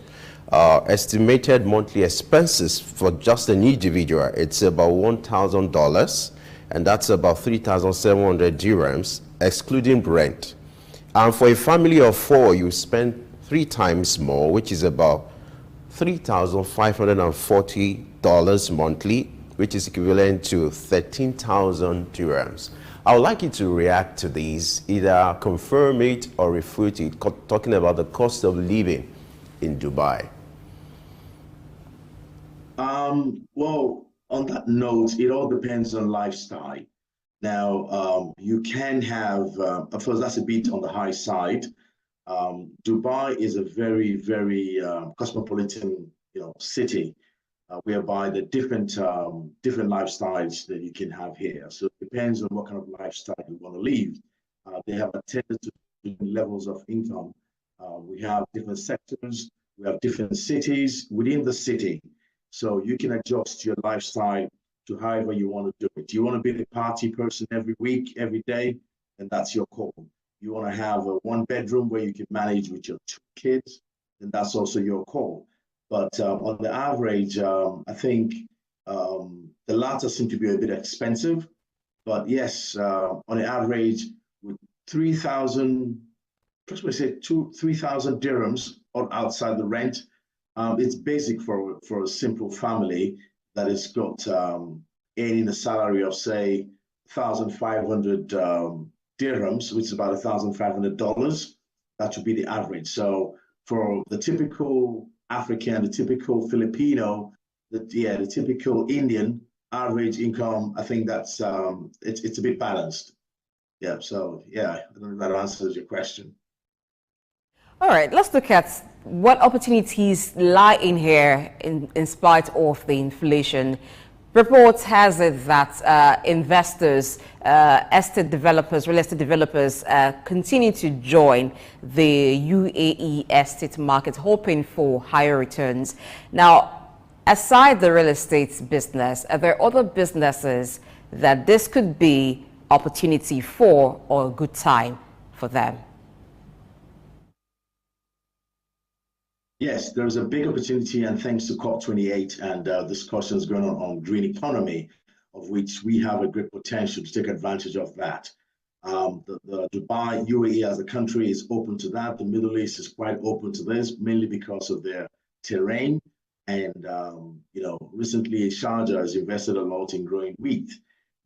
estimated monthly expenses for just an individual, it's about $1,000. and that's about 3,700 dirhams, excluding rent. And for a family of 4, you spend 3 times more, which is about $3,540 monthly, which is equivalent to 13,000 dirhams. I would like you to react to these, either confirm it or refute it, talking about the cost of living in Dubai. Well, on that note, it all depends on lifestyle. Now, you can have, of course, that's a bit on the high side. Dubai is a very, very cosmopolitan, city, whereby the different lifestyles that you can have here. So it depends on what kind of lifestyle you want to live. They have attended to different levels of income. We have different sectors. We have different cities within the city. So you can adjust your lifestyle to however you want to do it. You want to be the party person every week, every day, and that's your call. You want to have a 1-bedroom where you can manage with your 2 kids, and that's also your call. But on the average, I think the latter seem to be a bit expensive. But yes, on the average, with 3,000, approximately say 3,000 dirhams outside the rent, it's basic for a simple family that has got earning a salary of say 1,500 dirhams, which is about $1,500. That should be the average. So for the typical African, the typical Filipino, the typical Indian average income, I think that's it's a bit balanced. Yeah. So yeah, I don't know if that answers your question. All right, let's look at what opportunities lie in here in spite of the inflation. Reports has it that investors, estate developers, real estate developers continue to join the UAE estate market, hoping for higher returns. Now, aside the real estate business, are there other businesses that this could be opportunity for or a good time for them? Yes, there's a big opportunity, and thanks to COP28 and discussions going on green economy, of which we have a great potential to take advantage of that. The Dubai, UAE as a country is open to that. The Middle East is quite open to this, mainly because of their terrain. And, recently Sharjah has invested a lot in growing wheat.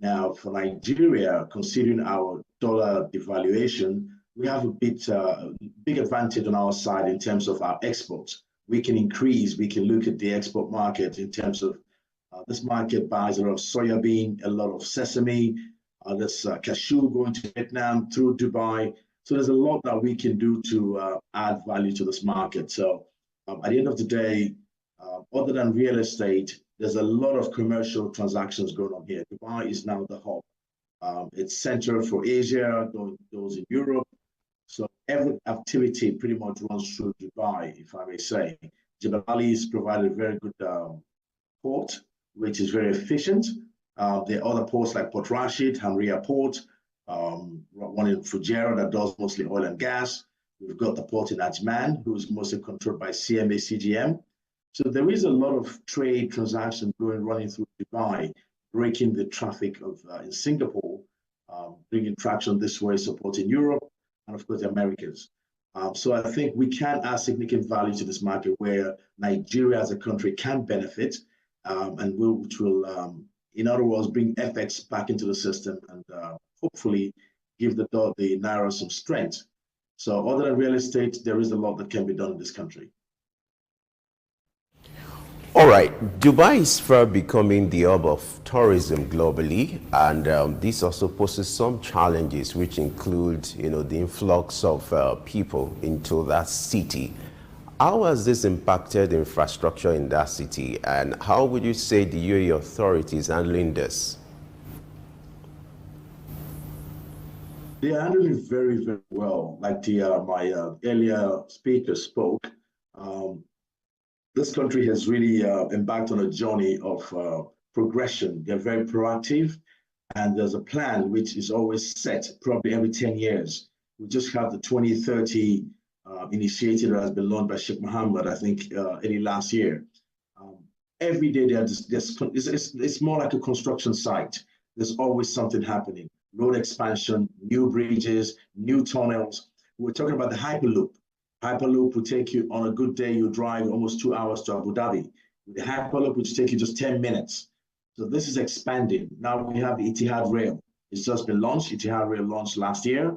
Now, for Nigeria, considering our dollar devaluation, we have a big advantage on our side in terms of our exports. We can look at the export market in terms of this market buys a lot of soya bean, a lot of sesame, there's cashew going to Vietnam through Dubai. So there's a lot that we can do to add value to this market. So at the end of the day, other than real estate, there's a lot of commercial transactions going on here. Dubai is now the hub. It's central for Asia, those in Europe. So every activity pretty much runs through Dubai, if I may say. Jebel Ali has provided a very good port, which is very efficient. There are other ports like Port Rashid, Hamria Port, one in Fujairah that does mostly oil and gas. We've got the port in Ajman, who is mostly controlled by CMA CGM. So there is a lot of trade transactions running through Dubai, breaking the traffic of in Singapore, bringing traction this way, supporting Europe, and of course the Americas. So I think we can add significant value to this market where Nigeria as a country can benefit, which will, in other words, bring FX back into the system and hopefully give the Naira some strength. So other than real estate, there is a lot that can be done in this country. All right, Dubai is fast becoming the hub of tourism globally, and this also poses some challenges, which include, the influx of people into that city. How has this impacted infrastructure in that city, and how would you say the UAE authorities handling this? They are handling it very, very well. Like my earlier speaker spoke, this country has really embarked on a journey of progression. They're very proactive, and there's a plan which is always set, probably every 10 years. We just have the 2030 initiative that has been launched by Sheikh Mohammed, I think, early last year. Every day it's more like a construction site. there's always something happening. Road expansion, new bridges, new tunnels. We're talking about the Hyperloop. Hyperloop will take you, on a good day, you drive almost 2 hours to Abu Dhabi. The Hyperloop will take you just 10 minutes. So this is expanding. Now we have the Etihad Rail. It's just been launched. Etihad Rail launched last year.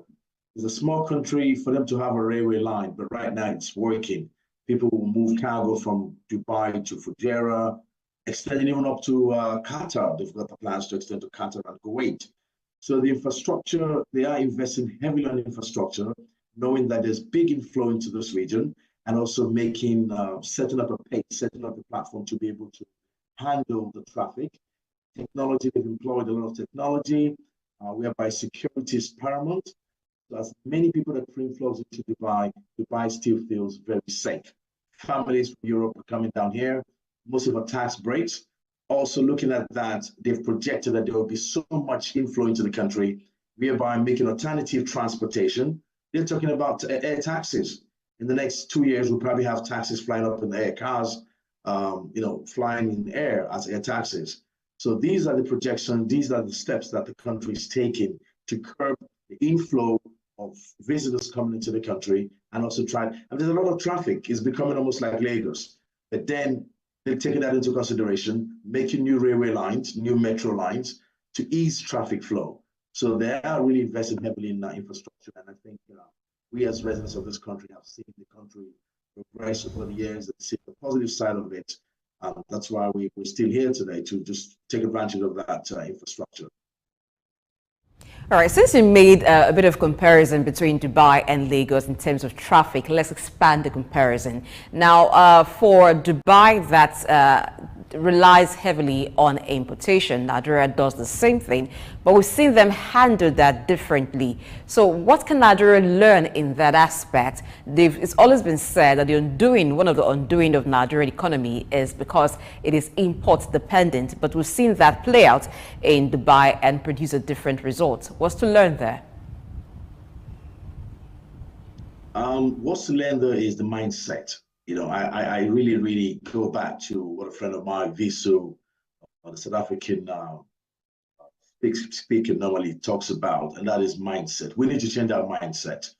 It's a small country for them to have a railway line, but right now it's working. People will move cargo from Dubai to Fujairah, extending even up to Qatar. They've got the plans to extend to Qatar and Kuwait. So the infrastructure, they are investing heavily on infrastructure, knowing that there's big inflow into this region, and also making, setting up a pace, setting up a platform to be able to handle the traffic. Technology, they've employed a lot of technology, whereby security is paramount. So as many people that bring flows into Dubai, Dubai still feels very safe. Families from Europe are coming down here. Most of our tax breaks. Also looking at that, they've projected that there will be so much inflow into the country, whereby making alternative transportation. They're talking about air taxis. In the next 2 years, we'll probably have taxis flying up in the air, cars, flying in the air as air taxis. So these are the projections, these are the steps that the country is taking to curb the inflow of visitors coming into the country, and also and there's a lot of traffic. It's becoming almost like Lagos. But then they're taking that into consideration, making new railway lines, new metro lines to ease traffic flow. So they are really investing heavily in that infrastructure. And I think we as residents of this country have seen the country progress over the years and see the positive side of it. That's why we're still here today, to just take advantage of that infrastructure. All right, since you made a bit of comparison between Dubai and Lagos in terms of traffic, let's expand the comparison. Now, for Dubai, that relies heavily on importation. Nigeria does the same thing, but we've seen them handle that differently. So what can Nigeria learn in that aspect? It's always been said that one of the undoing of Nigerian economy is because it is import dependent, but we've seen that play out in Dubai and produce a different result. What's to learn there? What's to learn there is the mindset. I really, really go back to what a friend of mine, Visu, the South African speaker, normally talks about, and that is mindset. We need to change our mindset.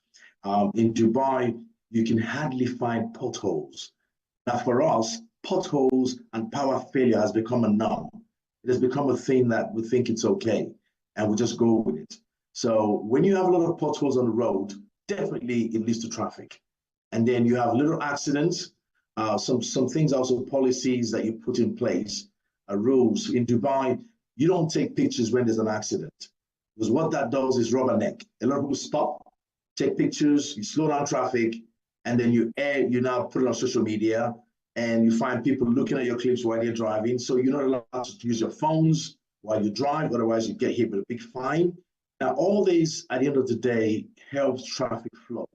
In Dubai, you can hardly find potholes. Now, for us, potholes and power failure has become a norm. It has become a thing that we think it's okay, and we just go with it. So when you have a lot of potholes on the road, definitely it leads to traffic. And then you have little accidents, some things, also policies that you put in place, rules. In Dubai, you don't take pictures when there's an accident, because what that does is rubberneck. A lot of people stop, take pictures, you slow down traffic, and then you now put it on social media, and you find people looking at your clips while they're driving. So you're not allowed to use your phones while you drive, otherwise you get hit with a big fine. Now, all these, at the end of the day, helps traffic flow.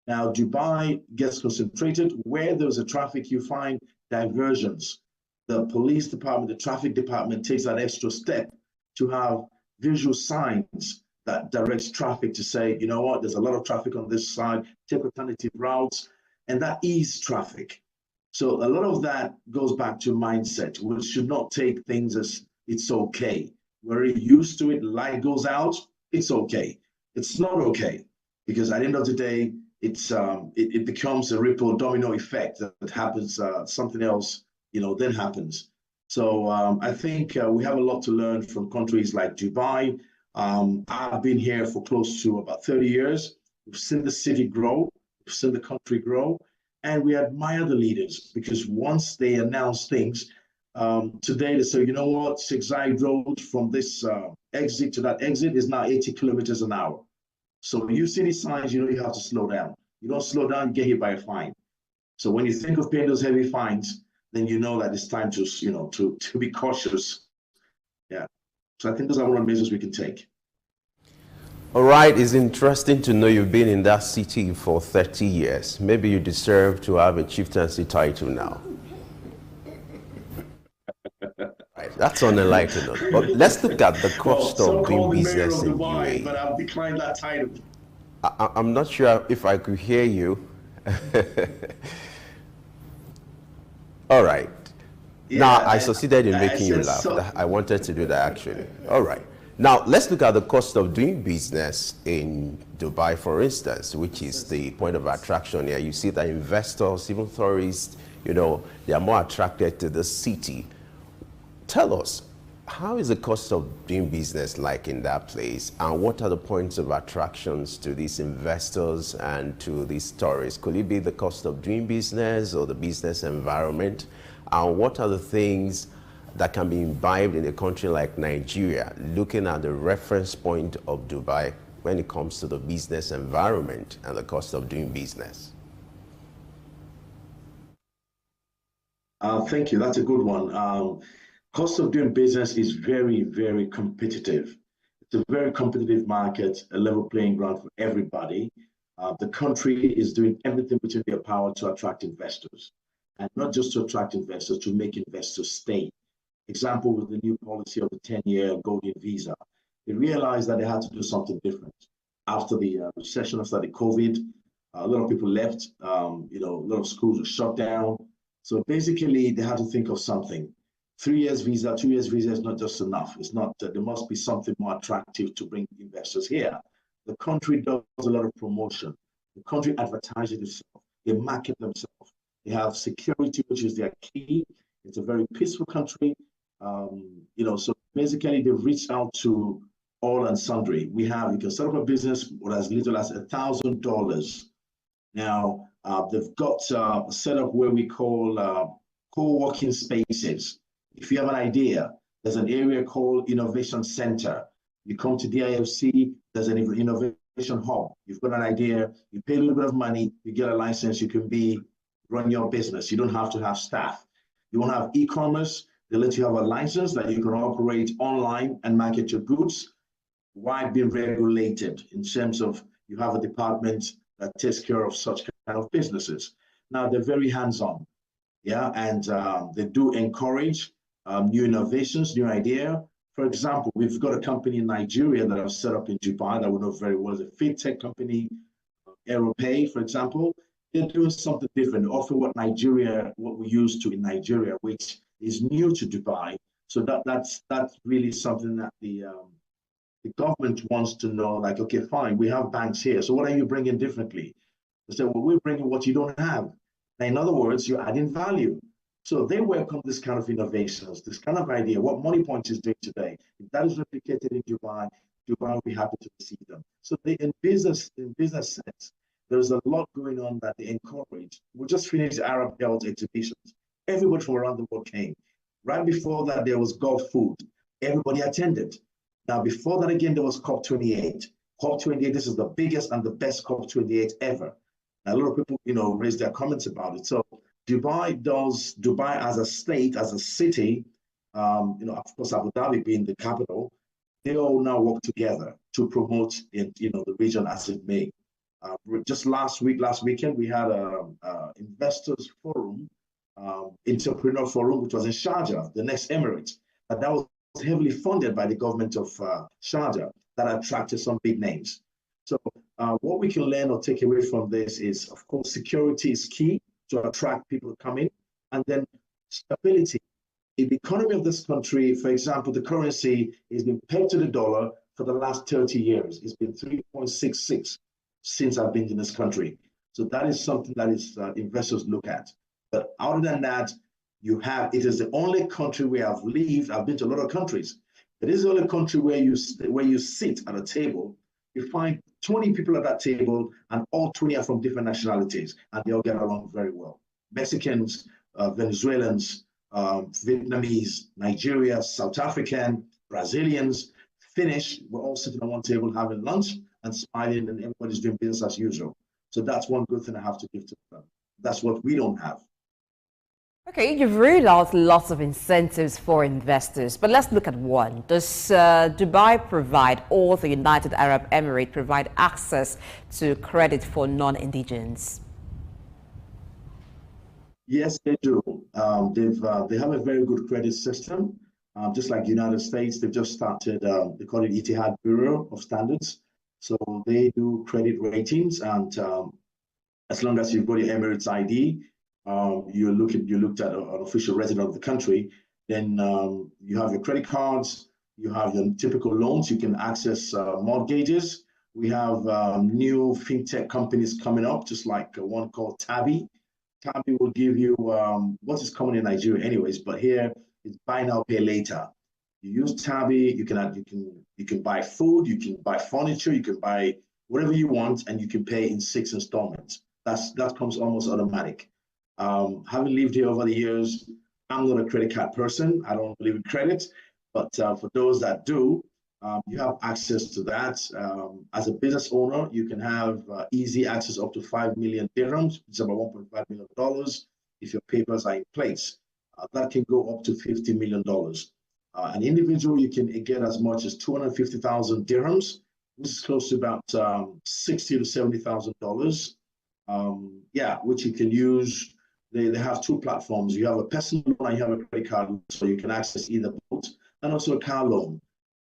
Now, Dubai gets concentrated. Where there's a traffic, you find diversions. The police department, the traffic department takes that extra step to have visual signs that directs traffic to say, you know what, there's a lot of traffic on this side, take alternative routes, and that eases traffic. So a lot of that goes back to mindset. We should not take things as it's okay. We're used to it, light goes out, it's okay. It's not okay, because at the end of the day, it becomes a ripple domino effect that happens, something else, then happens. So I think we have a lot to learn from countries like Dubai. I've been here for close to about 30 years. We've seen the city grow, we've seen the country grow, and we admire the leaders, because once they announce things, today they say, you know what, Souq Road from this exit to that exit is now 80 kilometers an hour. So when you see these signs, you know you have to slow down. You don't slow down, you get hit by a fine. So when you think of paying those heavy fines, then you know that it's time to, to be cautious. Yeah. So I think those are one of the measures we can take. All right, it's interesting to know you've been in that city for 30 years. Maybe you deserve to have a chieftaincy title now. Right, that's on a lighter note. But let's look at the cost of doing business in UAE. But I've declined that title. I'm not sure if I could hear you. All right. Yeah, now, I succeeded in making you laugh. I wanted to do that, actually. All right. Now, let's look at the cost of doing business in Dubai, for instance, which is the point of attraction here. You see that investors, even tourists, you know, they are more attracted to the city. Tell us, how is the cost of doing business like in that place? And what are the points of attractions to these investors and to these tourists? Could it be the cost of doing business or the business environment? And what are the things that can be imbibed in a country like Nigeria, looking at the reference point of Dubai when it comes to the business environment and the cost of doing business? Thank you. That's a good one. Cost of doing business is very, very competitive. It's a very competitive market, a level playing ground for everybody. The country is doing everything within their power to attract investors, and not just to attract investors, to make investors stay. Example with the new policy of the 10-year golden visa. They realized that they had to do something different. After the recession, after the COVID, a lot of people left, you know, a lot of schools were shut down. So basically they had to think of something. 3 years visa, 2 years visa is not just enough. It's not, there must be something more attractive to bring investors here. The country does a lot of promotion. The country advertises itself. They market themselves. They have security, which is their key. It's a very peaceful country. You know, so basically they've reached out to all and sundry. You can set up a business with as little as $1,000. Now, they've got set up where we call co-working spaces. If you have an idea, there's an area called Innovation Center. You come to DIFC, there's an innovation hub. You've got an idea, you pay a little bit of money, you get a license, you can run your business. You don't have to have staff. You want to have e-commerce, they let you have a license that you can operate online and market your goods while being regulated in terms of you have a department that takes care of such kind of businesses. Now, they're very hands-on, yeah, and they do encourage new innovations, new idea. For example, we've got a company in Nigeria that I've set up in Dubai that we know very well. It's a fintech company, AeroPay, for example. They're doing something different, offer what we used to in Nigeria, which is new to Dubai. So that's really something that the government wants to know, like, okay, fine, we have banks here. So what are you bringing differently? They say, well, we're bringing what you don't have. Now, in other words, you're adding value. So they welcome this kind of innovations, this kind of idea, what MoneyPoint is doing today. If that is replicated in Dubai, Dubai will be happy to receive them. So in business sense, there's a lot going on that they encourage. We just finished the Arab Health exhibitions. Everybody from around the world came. Right before that, there was Gulf Food. Everybody attended. Now, before that, again, there was COP28. COP28, this is the biggest and the best COP28 ever. Now, a lot of people, you know, raised their comments about it. So Dubai as a state, as a city, you know, of course, Abu Dhabi being the capital, they all now work together to promote in, you know, the region as it may. Just last weekend, we had a investors forum, entrepreneur forum, which was in Sharjah, the next Emirates. And that was heavily funded by the government of Sharjah, that attracted some big names. So what we can learn or take away from this is, of course, security is key to attract people to come in, and then stability. In the economy of this country, for example, the currency has been pegged to the dollar for the last 30 years. It's been 3.66 since I've been in this country. So that is something that is investors look at. But other than that, it is the only country where I've lived. I've been to a lot of countries. It is the only country where you sit at a table, you find 20 people at that table, and all 20 are from different nationalities, and they all get along very well. Mexicans, Venezuelans, Vietnamese, Nigeria, South African, Brazilians, Finnish, we're all sitting on one table having lunch and smiling, and everybody's doing business as usual. So that's one good thing I have to give to them. That's what we don't have. Okay, you've rolled out lots of incentives for investors, but let's look at one. Does Dubai provide, or the United Arab Emirates provide access to credit for non-indigens? Yes, they do. They have a very good credit system. Just like the United States, they've just started, they call it Etihad Bureau of Standards. So they do credit ratings, and as long as you've got your Emirates ID, you looked at an official resident of the country, then you have your credit cards, You have your typical loans. You can access mortgages. We have new fintech companies coming up, just like one called Tabby. Tabby will give you what is common in Nigeria, anyways, but here it's buy now, pay later. You use Tabby, you can buy food, you can buy furniture, you can buy whatever you want, and you can pay in 6 installments. That comes almost automatic. Having lived here over the years, I'm not a credit card person. I don't believe in credit, but for those that do, you have access to that. As a business owner, you can have easy access up to 5 million dirhams, which is about $1.5 million, if your papers are in place. That can go up to $50 million. An individual, you can get as much as 250,000 dirhams, which is close to about $60,000 to $70,000. Yeah, which you can use. They have two platforms. You have a personal loan and you have a credit card, so you can access either both, and also a car loan.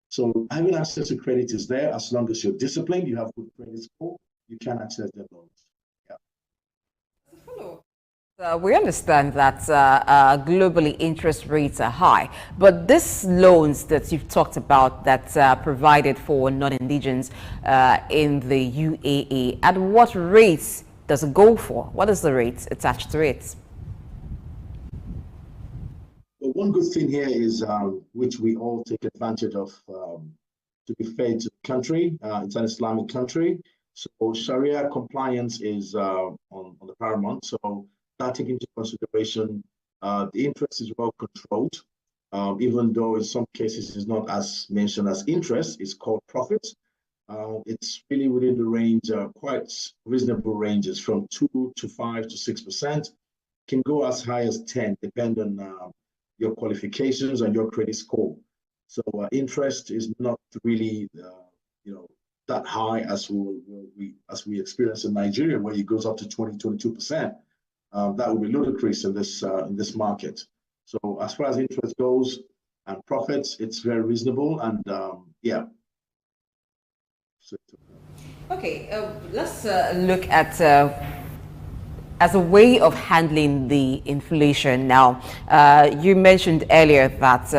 So having access to credit is there as long as you're disciplined, you have good credit score, you can access their loans. Yeah. We understand that globally interest rates are high, but these loans that you've talked about that are provided for non-indigents in the UAE, at what rates does it go for? What is the rate attached to it? Well, one good thing here is, which we all take advantage of, to be fair to the country, it's an Islamic country, so Sharia compliance is on the paramount. So that taking into consideration, the interest is well controlled, even though in some cases it's not as mentioned as interest, it's called profit. It's really within the range, quite reasonable ranges from 2 to 5 to 6%, can go as high as 10, depending on your qualifications and your credit score. So interest is not really, that high as we experience in Nigeria, where it goes up to 20, 22%. That would be ludicrous in this market. So as far as interest goes and profits, it's very reasonable, and yeah. Okay, let's look at as a way of handling the inflation. Now, you mentioned earlier that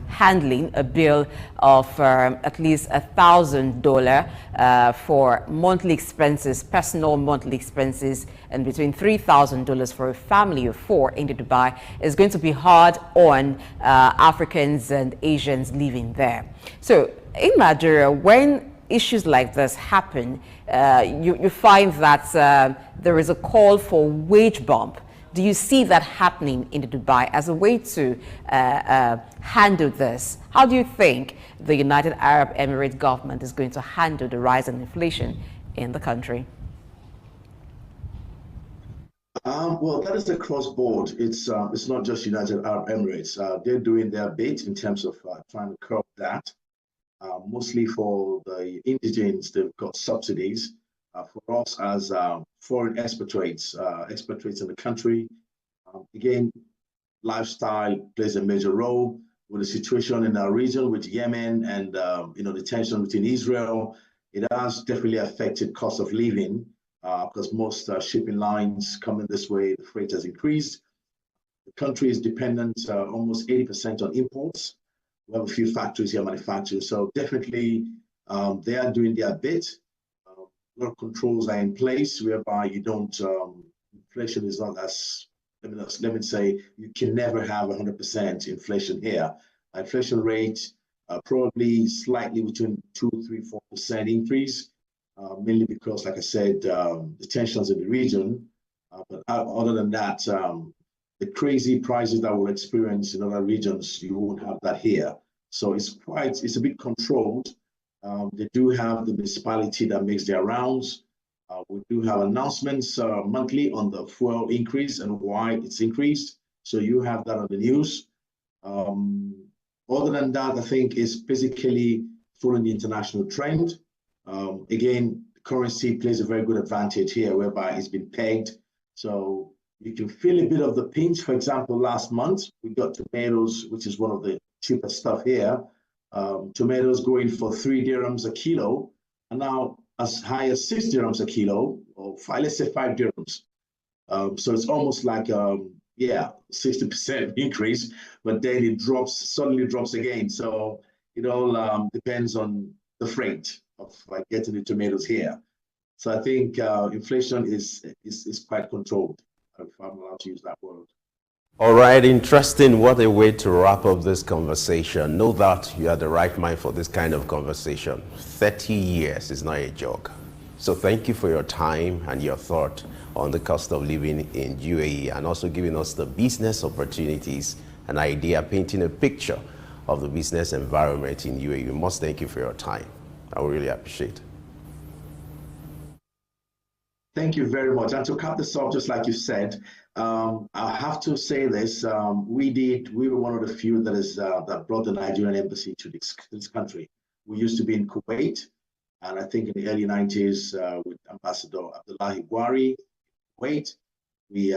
handling a bill of at least $1,000 for monthly expenses, personal monthly expenses, and between $3,000 for a family of 4 in Dubai is going to be hard on Africans and Asians living there. So in Nigeria, when issues like this happen, you find that there is a call for wage bump. Do you see that happening in Dubai as a way to handle this? How do you think the United Arab Emirates government is going to handle the rise in inflation in the country? Well, that is across board. It's not just United Arab Emirates. They're doing their bit in terms of trying to curb that. Mostly for the indigents, they've got subsidies. For us as foreign expatriates in the country, again, lifestyle plays a major role. With the situation in our region with Yemen and the tension between Israel, it has definitely affected cost of living because most shipping lines coming this way, the freight has increased. The country is dependent almost 80% on imports. We have a few factories here manufacturing, so definitely they are doing their bit. A lot of controls are in place whereby you don't, inflation is not as, let me say, you can never have 100% inflation here. Inflation rate probably slightly between 2, 3, 4% increase, mainly because, like I said, the tensions in the region. But other than that, the crazy prices that we'll experience in other regions, you won't have that here. So it's a bit controlled. They do have the municipality that makes their rounds. We do have announcements monthly on the fuel increase and why it's increased. So you have that on the news. Other than that, I think it's basically following the international trend. Again, currency plays a very good advantage here, whereby it's been pegged. So you can feel a bit of the pinch. For example, last month, we got tomatoes, which is one of the cheapest stuff here. Tomatoes going for 3 dirhams a kilo, and now as high as 6 dirhams a kilo, or let's say 5 dirhams. So it's almost like, 60% increase, but then it suddenly drops again. So it all depends on the freight of getting the tomatoes here. So I think inflation is quite controlled, if I'm allowed to use that word. All right, interesting. What a way to wrap up this conversation. Know that you are the right mind for this kind of conversation. 30 years is not a joke. So thank you for your time and your thought on the cost of living in UAE, and also giving us the business opportunities, an idea, painting a picture of the business environment in UAE. We must thank you for your time. I really appreciate it. Thank you very much. And to cap this off, just like you said, I have to say this: we were one of the few that brought the Nigerian embassy to this country. We used to be in Kuwait, and I think in the early 90s with Ambassador Abdullahi Gwari, Kuwait, we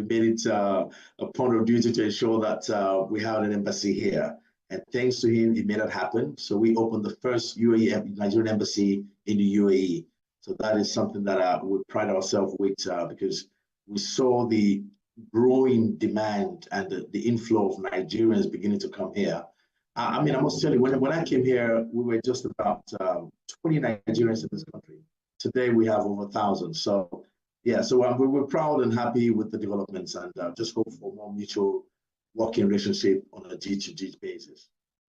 made it a point of duty to ensure that we had an embassy here. And thanks to him, he made it happen. So we opened the first UAE Nigerian embassy in the UAE. So that is something that we pride ourselves with because we saw the growing demand and the inflow of Nigerians beginning to come here. I mean, I must tell you, when I came here, we were just about 20 Nigerians in this country. Today, we have over 1,000. So, yeah, so we were proud and happy with the developments, and just hope for more mutual working relationship on a G2G basis.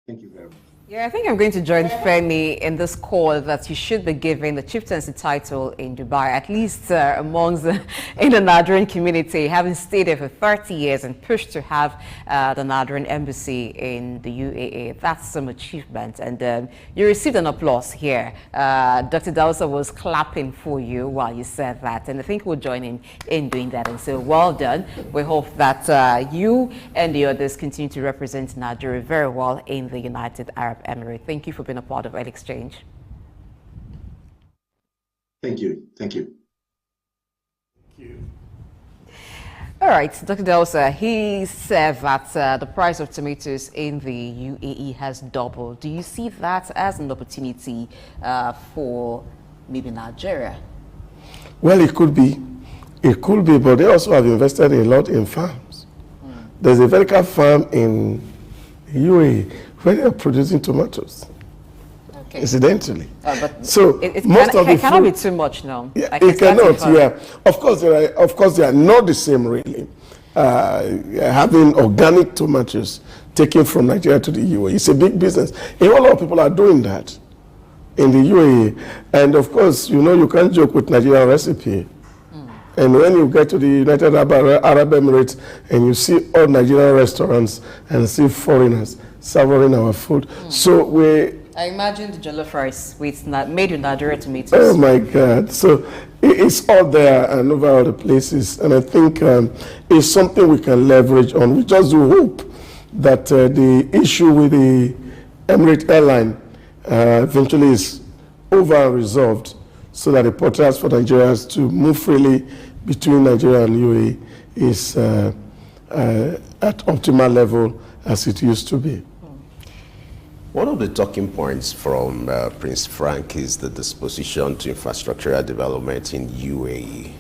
Thank you very much. Yeah, I think I'm going to join Femi in this call that you should be given the chieftaincy title in Dubai, at least amongst in the Nigerian community, having stayed there for 30 years and pushed to have the Nigerian embassy in the UAE. That's some achievement, and you received an applause here. Dr. Dausa was clapping for you while you said that, and I think we'll join in doing that. And so, well done. We hope that you and the others continue to represent Nigeria very well in the United Arab Emirates. Thank you for being a part of Oil Exchange. Thank you. Thank you. Thank you. All right, Dr. Dausa, he said that the price of tomatoes in the UAE has doubled. Do you see that as an opportunity for maybe Nigeria? Well, it could be. It could be, but they also have invested a lot in farms. There's a vertical farm in UAE where they are producing tomatoes. Okay. Incidentally. But so it cannot be too much now. Yeah, it cannot, yeah. Of course, they are not the same, really. Having organic tomatoes taken from Nigeria to the UAE, it's a big business. A whole lot of people are doing that in the UAE. And of course, you know, you can't joke with Nigerian recipe. And when you get to the United Arab Emirates and you see all Nigerian restaurants and see foreigners savoring our food. So I imagine the jollof rice made with Nigerian tomatoes. Oh my God. So it's all there and over all the places. And I think it's something we can leverage on. We just do hope that the issue with the Emirates airline eventually is over and resolved so that the portals for Nigerians to move freely between Nigeria and UAE is at optimal level as it used to be. One of the talking points from Prince Frank is the disposition to infrastructural development in UAE.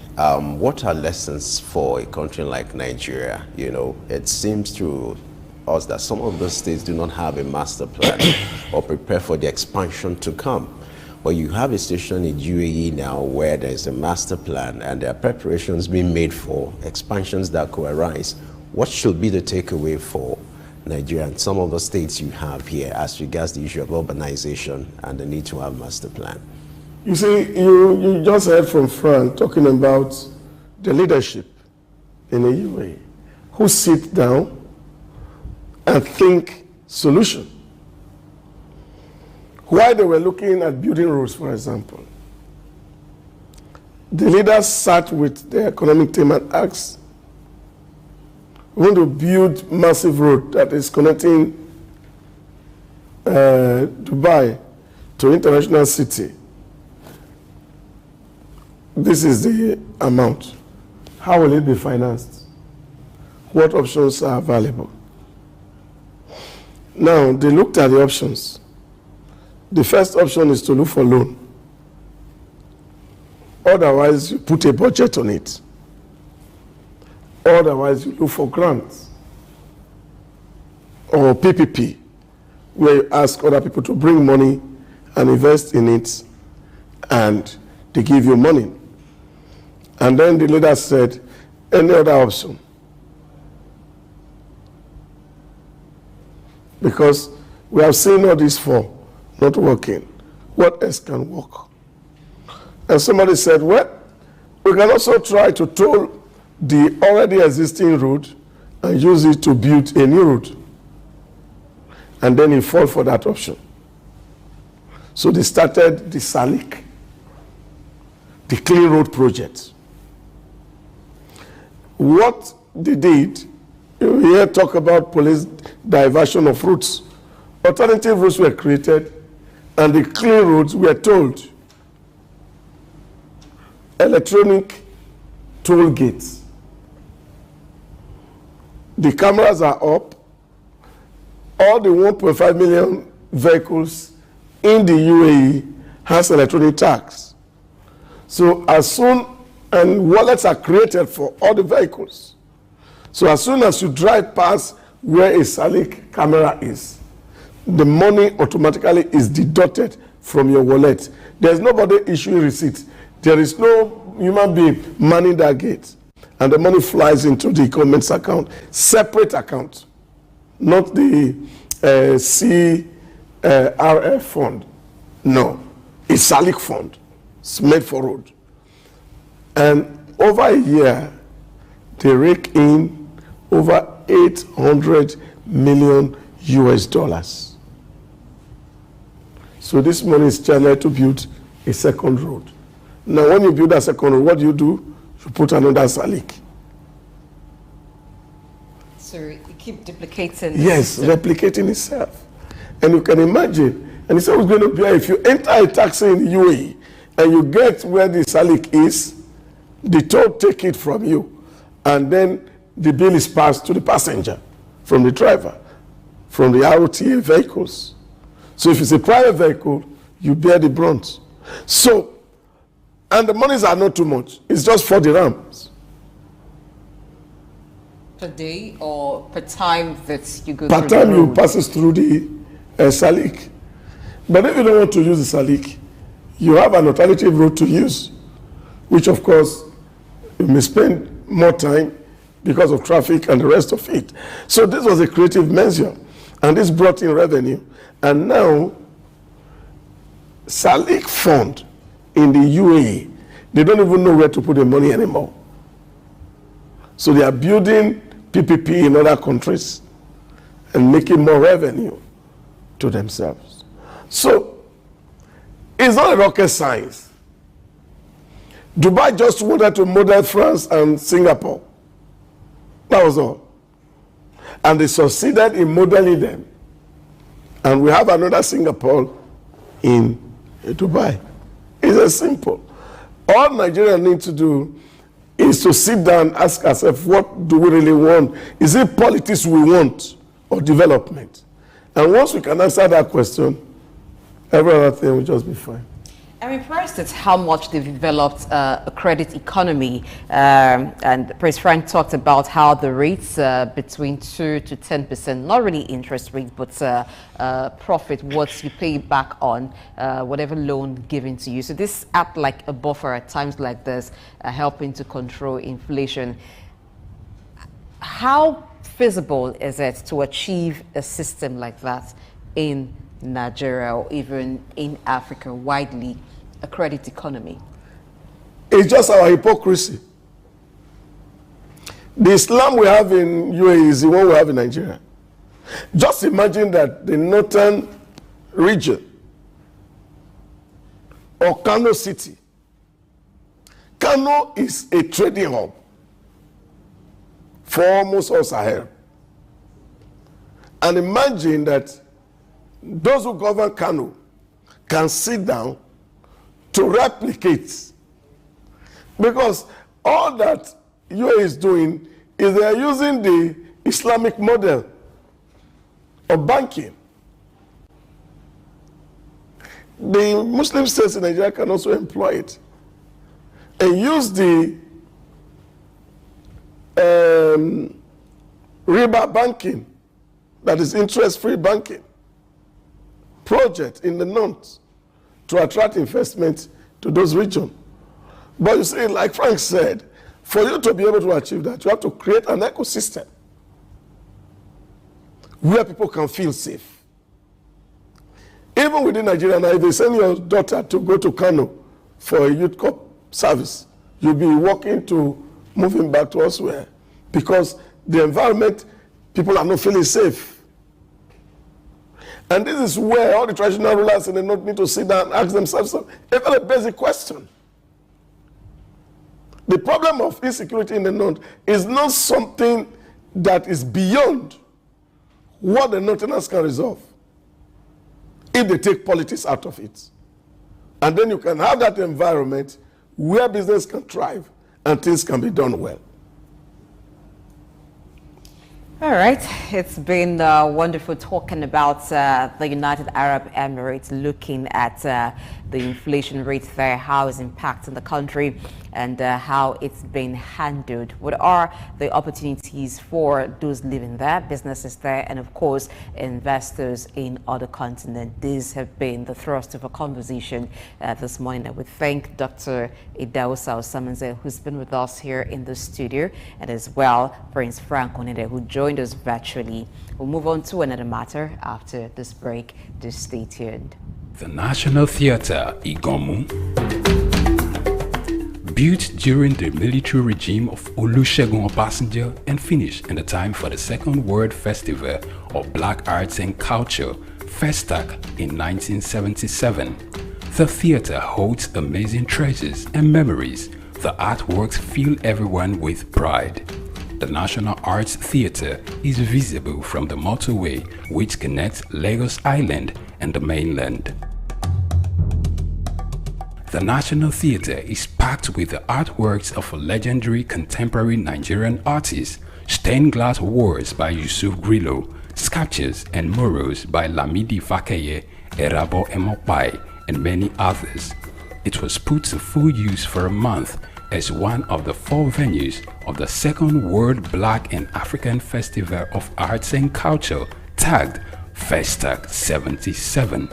What are lessons for a country like Nigeria? You know, it seems to us that some of the states do not have a master plan or prepare for the expansion to come. But you have a situation in UAE now where there's a master plan and there are preparations being made for expansions that could arise. What should be the takeaway for Nigeria and some of the states you have here as regards the issue of urbanization and the need to have a master plan? You see, you just heard from Frank talking about the leadership in the UAE who sit down and think solution. While they were looking at building roads, for example, the leaders sat with the economic team and asked, we want to build massive road that is connecting Dubai to international city. This is the amount. How will it be financed? What options are available? Now, they looked at the options. The first option is to look for loan. Otherwise, you put a budget on it. Otherwise, you look for grants or PPP, where you ask other people to bring money and invest in it, and they give you money. And then the leader said, any other option? Because we have seen all this for not working. What else can work? And somebody said, well, we can also try to toll the already existing road and use it to build a new road. And then he fought for that option. So they started the Souq, the Clean Road Project. What they did, you hear talk about police diversion of routes. Alternative routes were created, and the clean roads were told. Electronic toll gates. The cameras are up. All the 1.5 million vehicles in the UAE has electronic tags. So as soon, and wallets are created for all the vehicles. So as soon as you drive past where a Souq camera is, the money automatically is deducted from your wallet. There's nobody issuing receipts. There is no human being manning that gate. And the money flies into the government's account, separate account, not the CRF fund. No, it's Souq fund. It's made for road. And over a year, they rake in over 800 million US dollars. So this money is channeled to build a second road. Now, when you build a second road, what do? You put another Souq. So you keep duplicating. Yes, replicating itself. And you can imagine, and it's always going to be, if you enter a taxi in the UAE and you get where the Souq is, the toll take it from you, and then the bill is passed to the passenger from the driver, from the ROTA vehicles. So if it's a private vehicle, you bear the brunt. So, and the monies are not too much. It's just 40 dirhams. Per day or per time that you go Per through time the you road? passes through the Souq. But if you don't want to use the Souq, you have an alternative route to use, which of course you may spend more time because of traffic and the rest of it. So this was a creative measure, and this brought in revenue. And now, Souq fund in the UAE, they don't even know where to put the money anymore. So they are building PPP in other countries and making more revenue to themselves. So it's not a rocket science. Dubai just wanted to model France and Singapore. That was all. And they succeeded in modeling them. And we have another Singapore in Dubai. It's as simple. All Nigeria need to do is to sit down and ask ourselves, what do we really want? Is it politics we want or development? And once we can answer that question, every other thing will just be fine. I'm impressed at how much they've developed a credit economy. And Prince Frank talked about how the rates between 2 to 10%, not really interest rate, but profit, what you pay back on whatever loan given to you. So this act like a buffer at times like this, helping to control inflation. How feasible is it to achieve a system like that in Nigeria or even in Africa widely, a credit economy? It's just our hypocrisy. The Islam we have in UAE is the one we have in Nigeria. Just imagine that the northern region or Kano City. Kano is a trading hub for almost all Sahel. And imagine that those who govern Kano can sit down to replicate. Because all that UAE is doing is they are using the Islamic model of banking. The Muslim states in Nigeria can also employ it and use the riba banking, that is interest-free banking. projects in the north to attract investment to those regions. But you see, like Frank said, for you to be able to achieve that, you have to create an ecosystem where people can feel safe. Even within Nigeria now, if they send your daughter to go to Kano for a youth corps service, you'll be walking to moving back to elsewhere because the environment, people are not feeling safe. And this is where all the traditional rulers in the north need to sit down and ask themselves a very basic question. The problem of insecurity in the north is not something that is beyond what the northerners can resolve if they take politics out of it. And then you can have that environment where business can thrive and things can be done well. All right, it's been wonderful talking about the United Arab Emirates, looking at the inflation rate there, how it's impacting the country, and how it's been handled. What are the opportunities for those living there, businesses there, and of course, investors in other continents? These have been the thrust of a conversation this morning. I would thank Dr. Idausa Osamanze, who's been with us here in the studio, and as well, Prince Frank Onede, who joined us virtually. We'll move on to another matter after this break. Just stay tuned. The National Theatre, Igomu, built during the military regime of Olusegun Obasanjo and finished in the time for the Second World Festival of Black Arts and Culture, FESTAC, in 1977. The theatre holds amazing treasures and memories. The artworks fill everyone with pride. The National Arts Theatre is visible from the motorway which connects Lagos Island and the mainland. The National Theatre is packed with the artworks of legendary contemporary Nigerian artists, stained glass walls by Yusuf Grillo, sculptures and murals by Lamidi Fakeye, Erabo Emopai, and many others. It was put to full use for a month as one of the 4 venues of the Second World Black and African Festival of Arts and Culture, tagged FESTAC 77.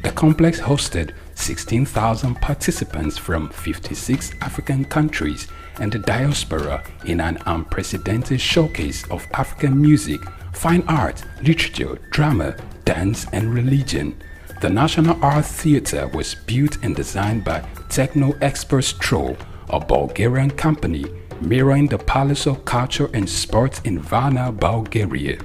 The complex hosted 16,000 participants from 56 African countries and the diaspora in an unprecedented showcase of African music, fine art, literature, drama, dance, and religion. The National Art Theatre was built and designed by Techno Expert Stroll, a Bulgarian company, mirroring the Palace of Culture and Sports in Varna, Bulgaria.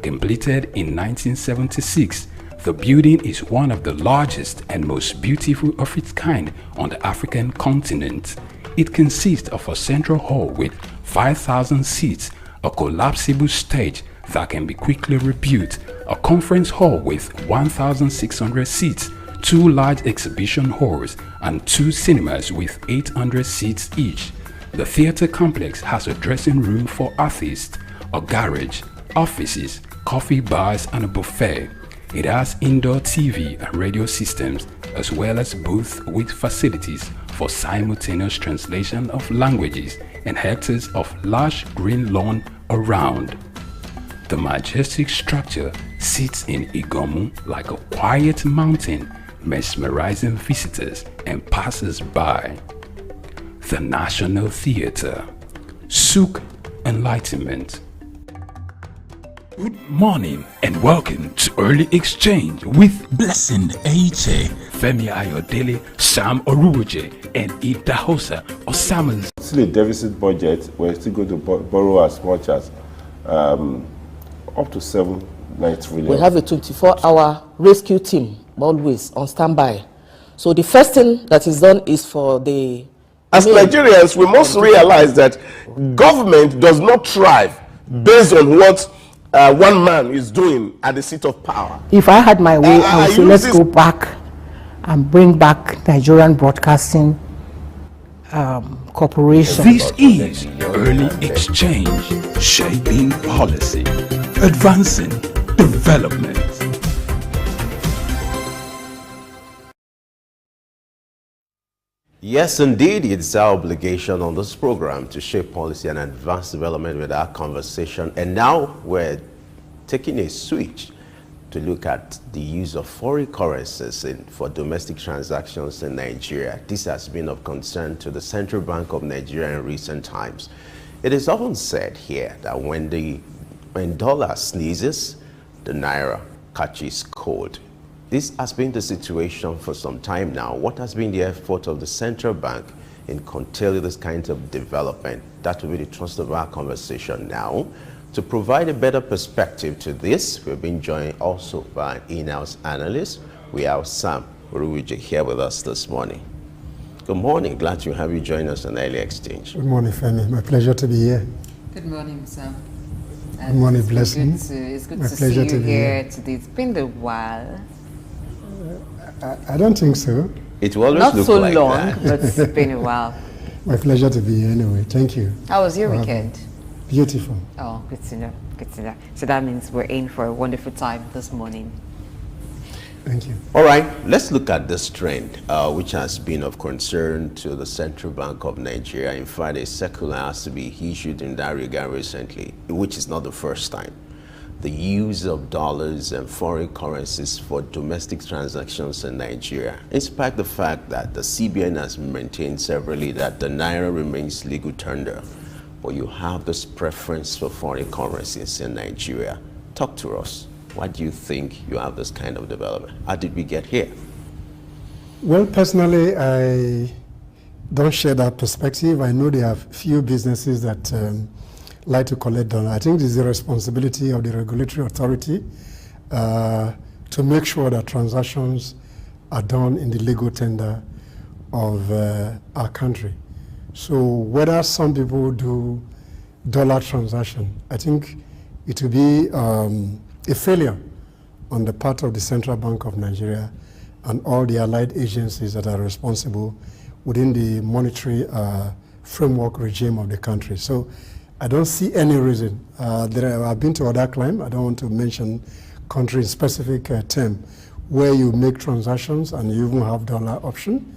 Completed in 1976, the building is one of the largest and most beautiful of its kind on the African continent. It consists of a central hall with 5,000 seats, a collapsible stage that can be quickly rebuilt, a conference hall with 1,600 seats, 2 large exhibition halls, and 2 cinemas with 800 seats each. The theatre complex has a dressing room for artists, a garage, offices, coffee bars, and a buffet. It has indoor TV and radio systems, as well as booths with facilities for simultaneous translation of languages and hectares of lush green lawn around. The majestic structure sits in Igomu like a quiet mountain, mesmerizing visitors and passers-by. The National Theatre, Souq Enlightenment. Good morning and welcome to Early Exchange with Blessing Aiche, Femi Ayodele, Sam Oruoje, and Idahosa Osamanze. Still a deficit budget, we're still going to borrow as much as up to 7-9 trillion. We have a 24-hour rescue team always on standby. So the first thing that is done is for the... As Nigerians, we must realize that government does not thrive based on what one man is doing at the seat of power. If I had my way, I would say let's go back and bring back Nigerian Broadcasting Corporation. This is Early Exchange, shaping policy, advancing development. Yes, indeed, it's our obligation on this program to shape policy and advance development with our conversation. And now we're taking a switch to look at the use of foreign currencies for domestic transactions in Nigeria. This has been of concern to the Central Bank of Nigeria in recent times. It is often said here that when dollar sneezes, the naira catches cold. This has been the situation for some time now. What has been the effort of the central bank in curtailing this kind of development? That will be the thrust of our conversation now. To provide a better perspective to this, we've been joined also by an in-house analyst. We have Sam Uruwije here with us this morning. Good morning. Glad to have you join us on Early Exchange. Good morning, Femi. My pleasure to be here. Good morning, Sam. Good morning, Blessing. It's good to see you here today. It's been a while. I don't think so. It will always not look so like long, that. but it's been a while. My pleasure to be here anyway. Thank you. How was your weekend? Beautiful. Oh, good to know. Good to know. So that means we're in for a wonderful time this morning. Thank you. All right, let's look at this trend, which has been of concern to the Central Bank of Nigeria. In fact, a circular has to be issued in that regard recently, which is not the first time. The use of dollars and foreign currencies for domestic transactions in Nigeria, in spite of the fact that the CBN has maintained severally that the naira remains legal tender, but you have this preference for foreign currencies in Nigeria. Talk to us. Why do you think you have this kind of development? How did we get here? Well, personally, I don't share that perspective. I know there are few businesses that like to collect dollars. I think it is the responsibility of the regulatory authority to make sure that transactions are done in the legal tender of our country. So whether some people do dollar transaction, I think it will be a failure on the part of the Central Bank of Nigeria and all the allied agencies that are responsible within the monetary framework regime of the country. So I don't see any reason. I've been to other climes, I don't want to mention country-specific term, where you make transactions and you even have dollar option.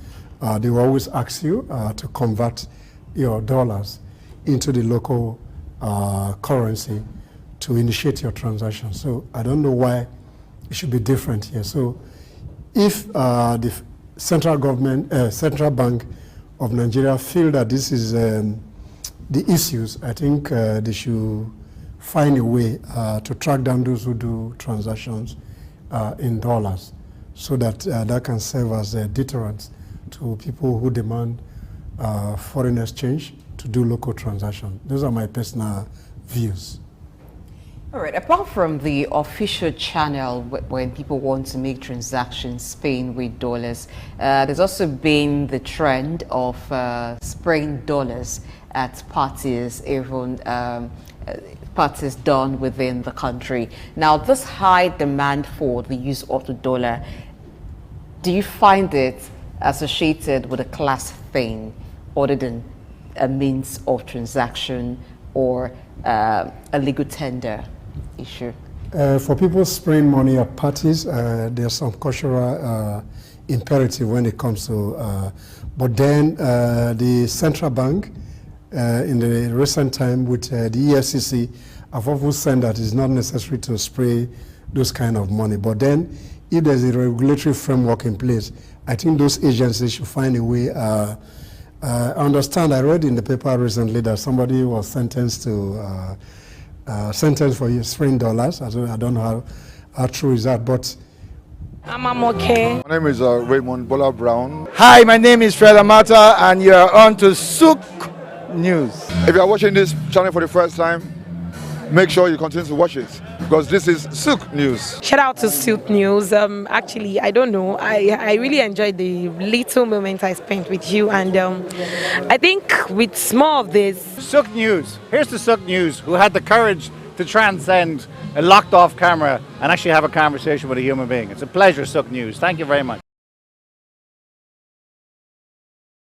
They will always ask you to convert your dollars into the local currency to initiate your transaction. So I don't know why it should be different here. So if the central government, Central Bank of Nigeria feel that this is the issues, I think they should find a way to track down those who do transactions in dollars, so that that can serve as a deterrent to people who demand foreign exchange to do local transactions. Those are my personal views. All right, apart from the official channel when people want to make transactions paying with dollars, there's also been the trend of spraying dollars at parties, even parties done within the country. Now, this high demand for the use of the dollar, do you find it associated with a class thing other than a means of transaction or a legal tender issue? For people spraying money at parties, there's some cultural imperative when it comes to, but then the central bank in the recent time with the EFCC have often said that it's not necessary to spray those kind of money. But then if there's a regulatory framework in place, I think those agencies should find a way. I understand, I read in the paper recently that somebody was sentenced to sentenced for spraying dollars. I don't know how true is that, but I'm okay. My name is Raymond Bola Brown. Hi, my name is Fred Amata, and you are on to Souq News. If you are watching this channel for the first time, make sure you continue to watch it, because this is Souq News. Shout out to Souq News. Actually, I don't know. I really enjoyed the little moment I spent with you, and I think with more of this. Souq News. Here's the Souq News, who had the courage to transcend a locked-off camera and actually have a conversation with a human being. It's a pleasure, Souq News. Thank you very much.